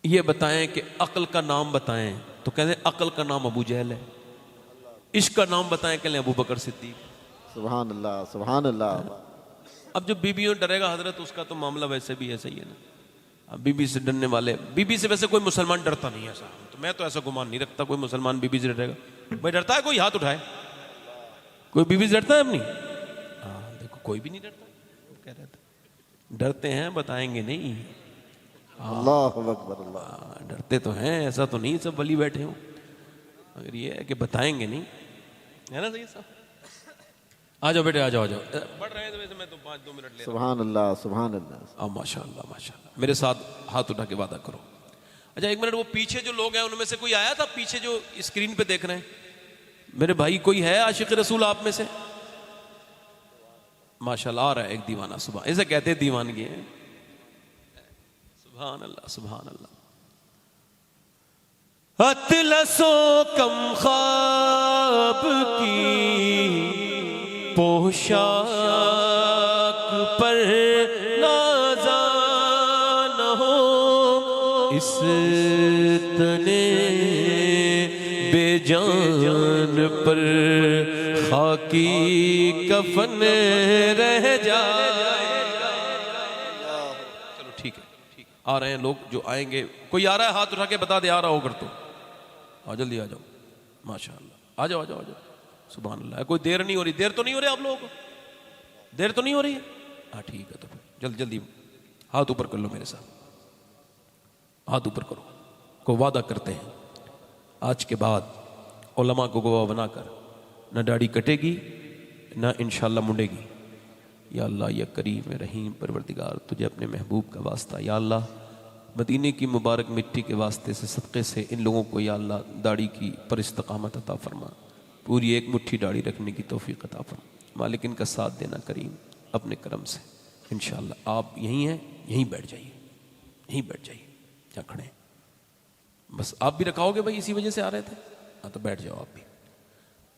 ये बताएं कि अकल का नाम बताएं, तो कहते अकल का नाम अबू जहल है। इश्क का नाम बताएं, कहते अबू बकर सिद्दीक। सुभान अल्लाह, सुभान अल्लाह। अब जो बीबियों डरेगा हजरत, उसका तो मामला वैसे भी ऐसा ही है ना। अब बीबी से डरने वाले, बीबी से वैसे कोई मुसलमान डरता नहीं है ऐसा, तो मैं तो ऐसा गुमान नहीं रखता कोई मुसलमान बीबी से डरेगा। भाई डरता है कोई, हाथ उठाए। कोई बीबी से डरता है अपनी? हाँ देखो, कोई भी नहीं डरता। कह रहे थे डरते हैं, बताएंगे नहीं। अल्लाहु अकबर, अल्लाह। डरते तो हैं, ऐसा तो नहीं सब वली बैठे हो, मगर ये है कि बताएंगे नहीं, है ना सही साहब? आ जाओ बेटे, आ जाओ, आ जाओ। बढ़ रहे हैं तो वैसे मैं तो 5-2 मिनट ले। सुभान अल्लाह, सुभान अल्लाह। माशाल्लाह माशाल्लाह। मेरे साथ हाथ उठा के वादा करो। अच्छा एक मिनट, वो पीछे जो लोग हैं उनमें से कोई आया था? पीछे जो स्क्रीन पे देख रहे हैं मेरे भाई, कोई है आशिक रसूल आप में से? माशाल्लाह आ रहा है एक दीवाना। सुबह ऐसे कहते हैं दीवानगी है। सुभान अल्लाह, सुभान अल्लाह। अतलसो कम ख्वाब की पोशाक पर नाज़ान हो, इस तने बेजान पर खाकी कफन रह जाए। चलो ठीक है, ठीक है। आ रहे हैं लोग, जो आएंगे। कोई आ रहा है हाथ उठा के बता दे, आ रहा हो अगर तो आ, जल्दी आ जाओ। माशाअल्लाह, आ जाओ, आ जाओ, आ जाओ। सुभान अल्लाह। कोई देर नहीं हो रही? देर तो नहीं हो रही आप लोगों को? देर तो नहीं हो रही है? हाँ ठीक है, तो फिर जल्दी जल्दी हाथ ऊपर कर लो मेरे साथ, हाथ ऊपर करो। को वादा करते हैं आज के बाद उलमा को गवाह बनाकर न दाढ़ी कटेगी न इंशाअल्लाह मुंडेगी। या अल्लाह या करीम रहीम परवरदिगार, तुझे अपने महबूब का वास्ता, या अल्लाह मदीने की मुबारक मिट्टी के वास्ते से सदक़े से इन लोगों को या अल्लाह दाढ़ी की पर इस्तकामत अता फरमा, पूरी एक मुट्ठी दाढ़ी रखने की तौफीक अता फरमा। मालिक इनका साथ देना करीम अपने करम से। इंशाअल्लाह आप यहीं हैं, यहीं बैठ जाइए, यहीं बैठ जाइए जहाँ खड़े हैं। बस आप भी रखाओगे भाई, इसी वजह से आ रहे थे। हाँ तो बैठ जाओ आप भी।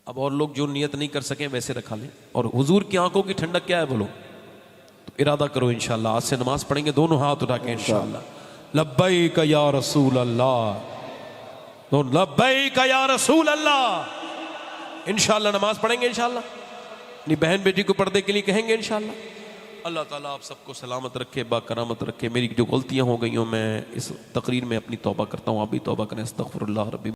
अब और लोग जो नियत नहीं कर सके वैसे रखा लें। और हुजूर की आंखों की ठंडक क्या है बोलो? तो इरादा करो इंशाअल्लाह, आज से नमाज पढ़ेंगे दोनों हाथ उठा के इंशाअल्लाह। लब्बैक या रसूल अल्लाह, तो लब्बैक या रसूल अल्लाह। इंशाअल्लाह नमाज पढ़ेंगे इंशाअल्लाह, अपनी बहन बेटी को पर्दे के लिए कहेंगे इंशाअल्लाह। अल्लाह ताला आप सबको सलामत रखे, बाकरामत रखे। मेरी जो गलतियां हो गई हो, मैं इस तकरीर में अपनी तौबा करता हूँ, आप भी तौबा करें। अस्तगफिरुल्लाह रब्बी।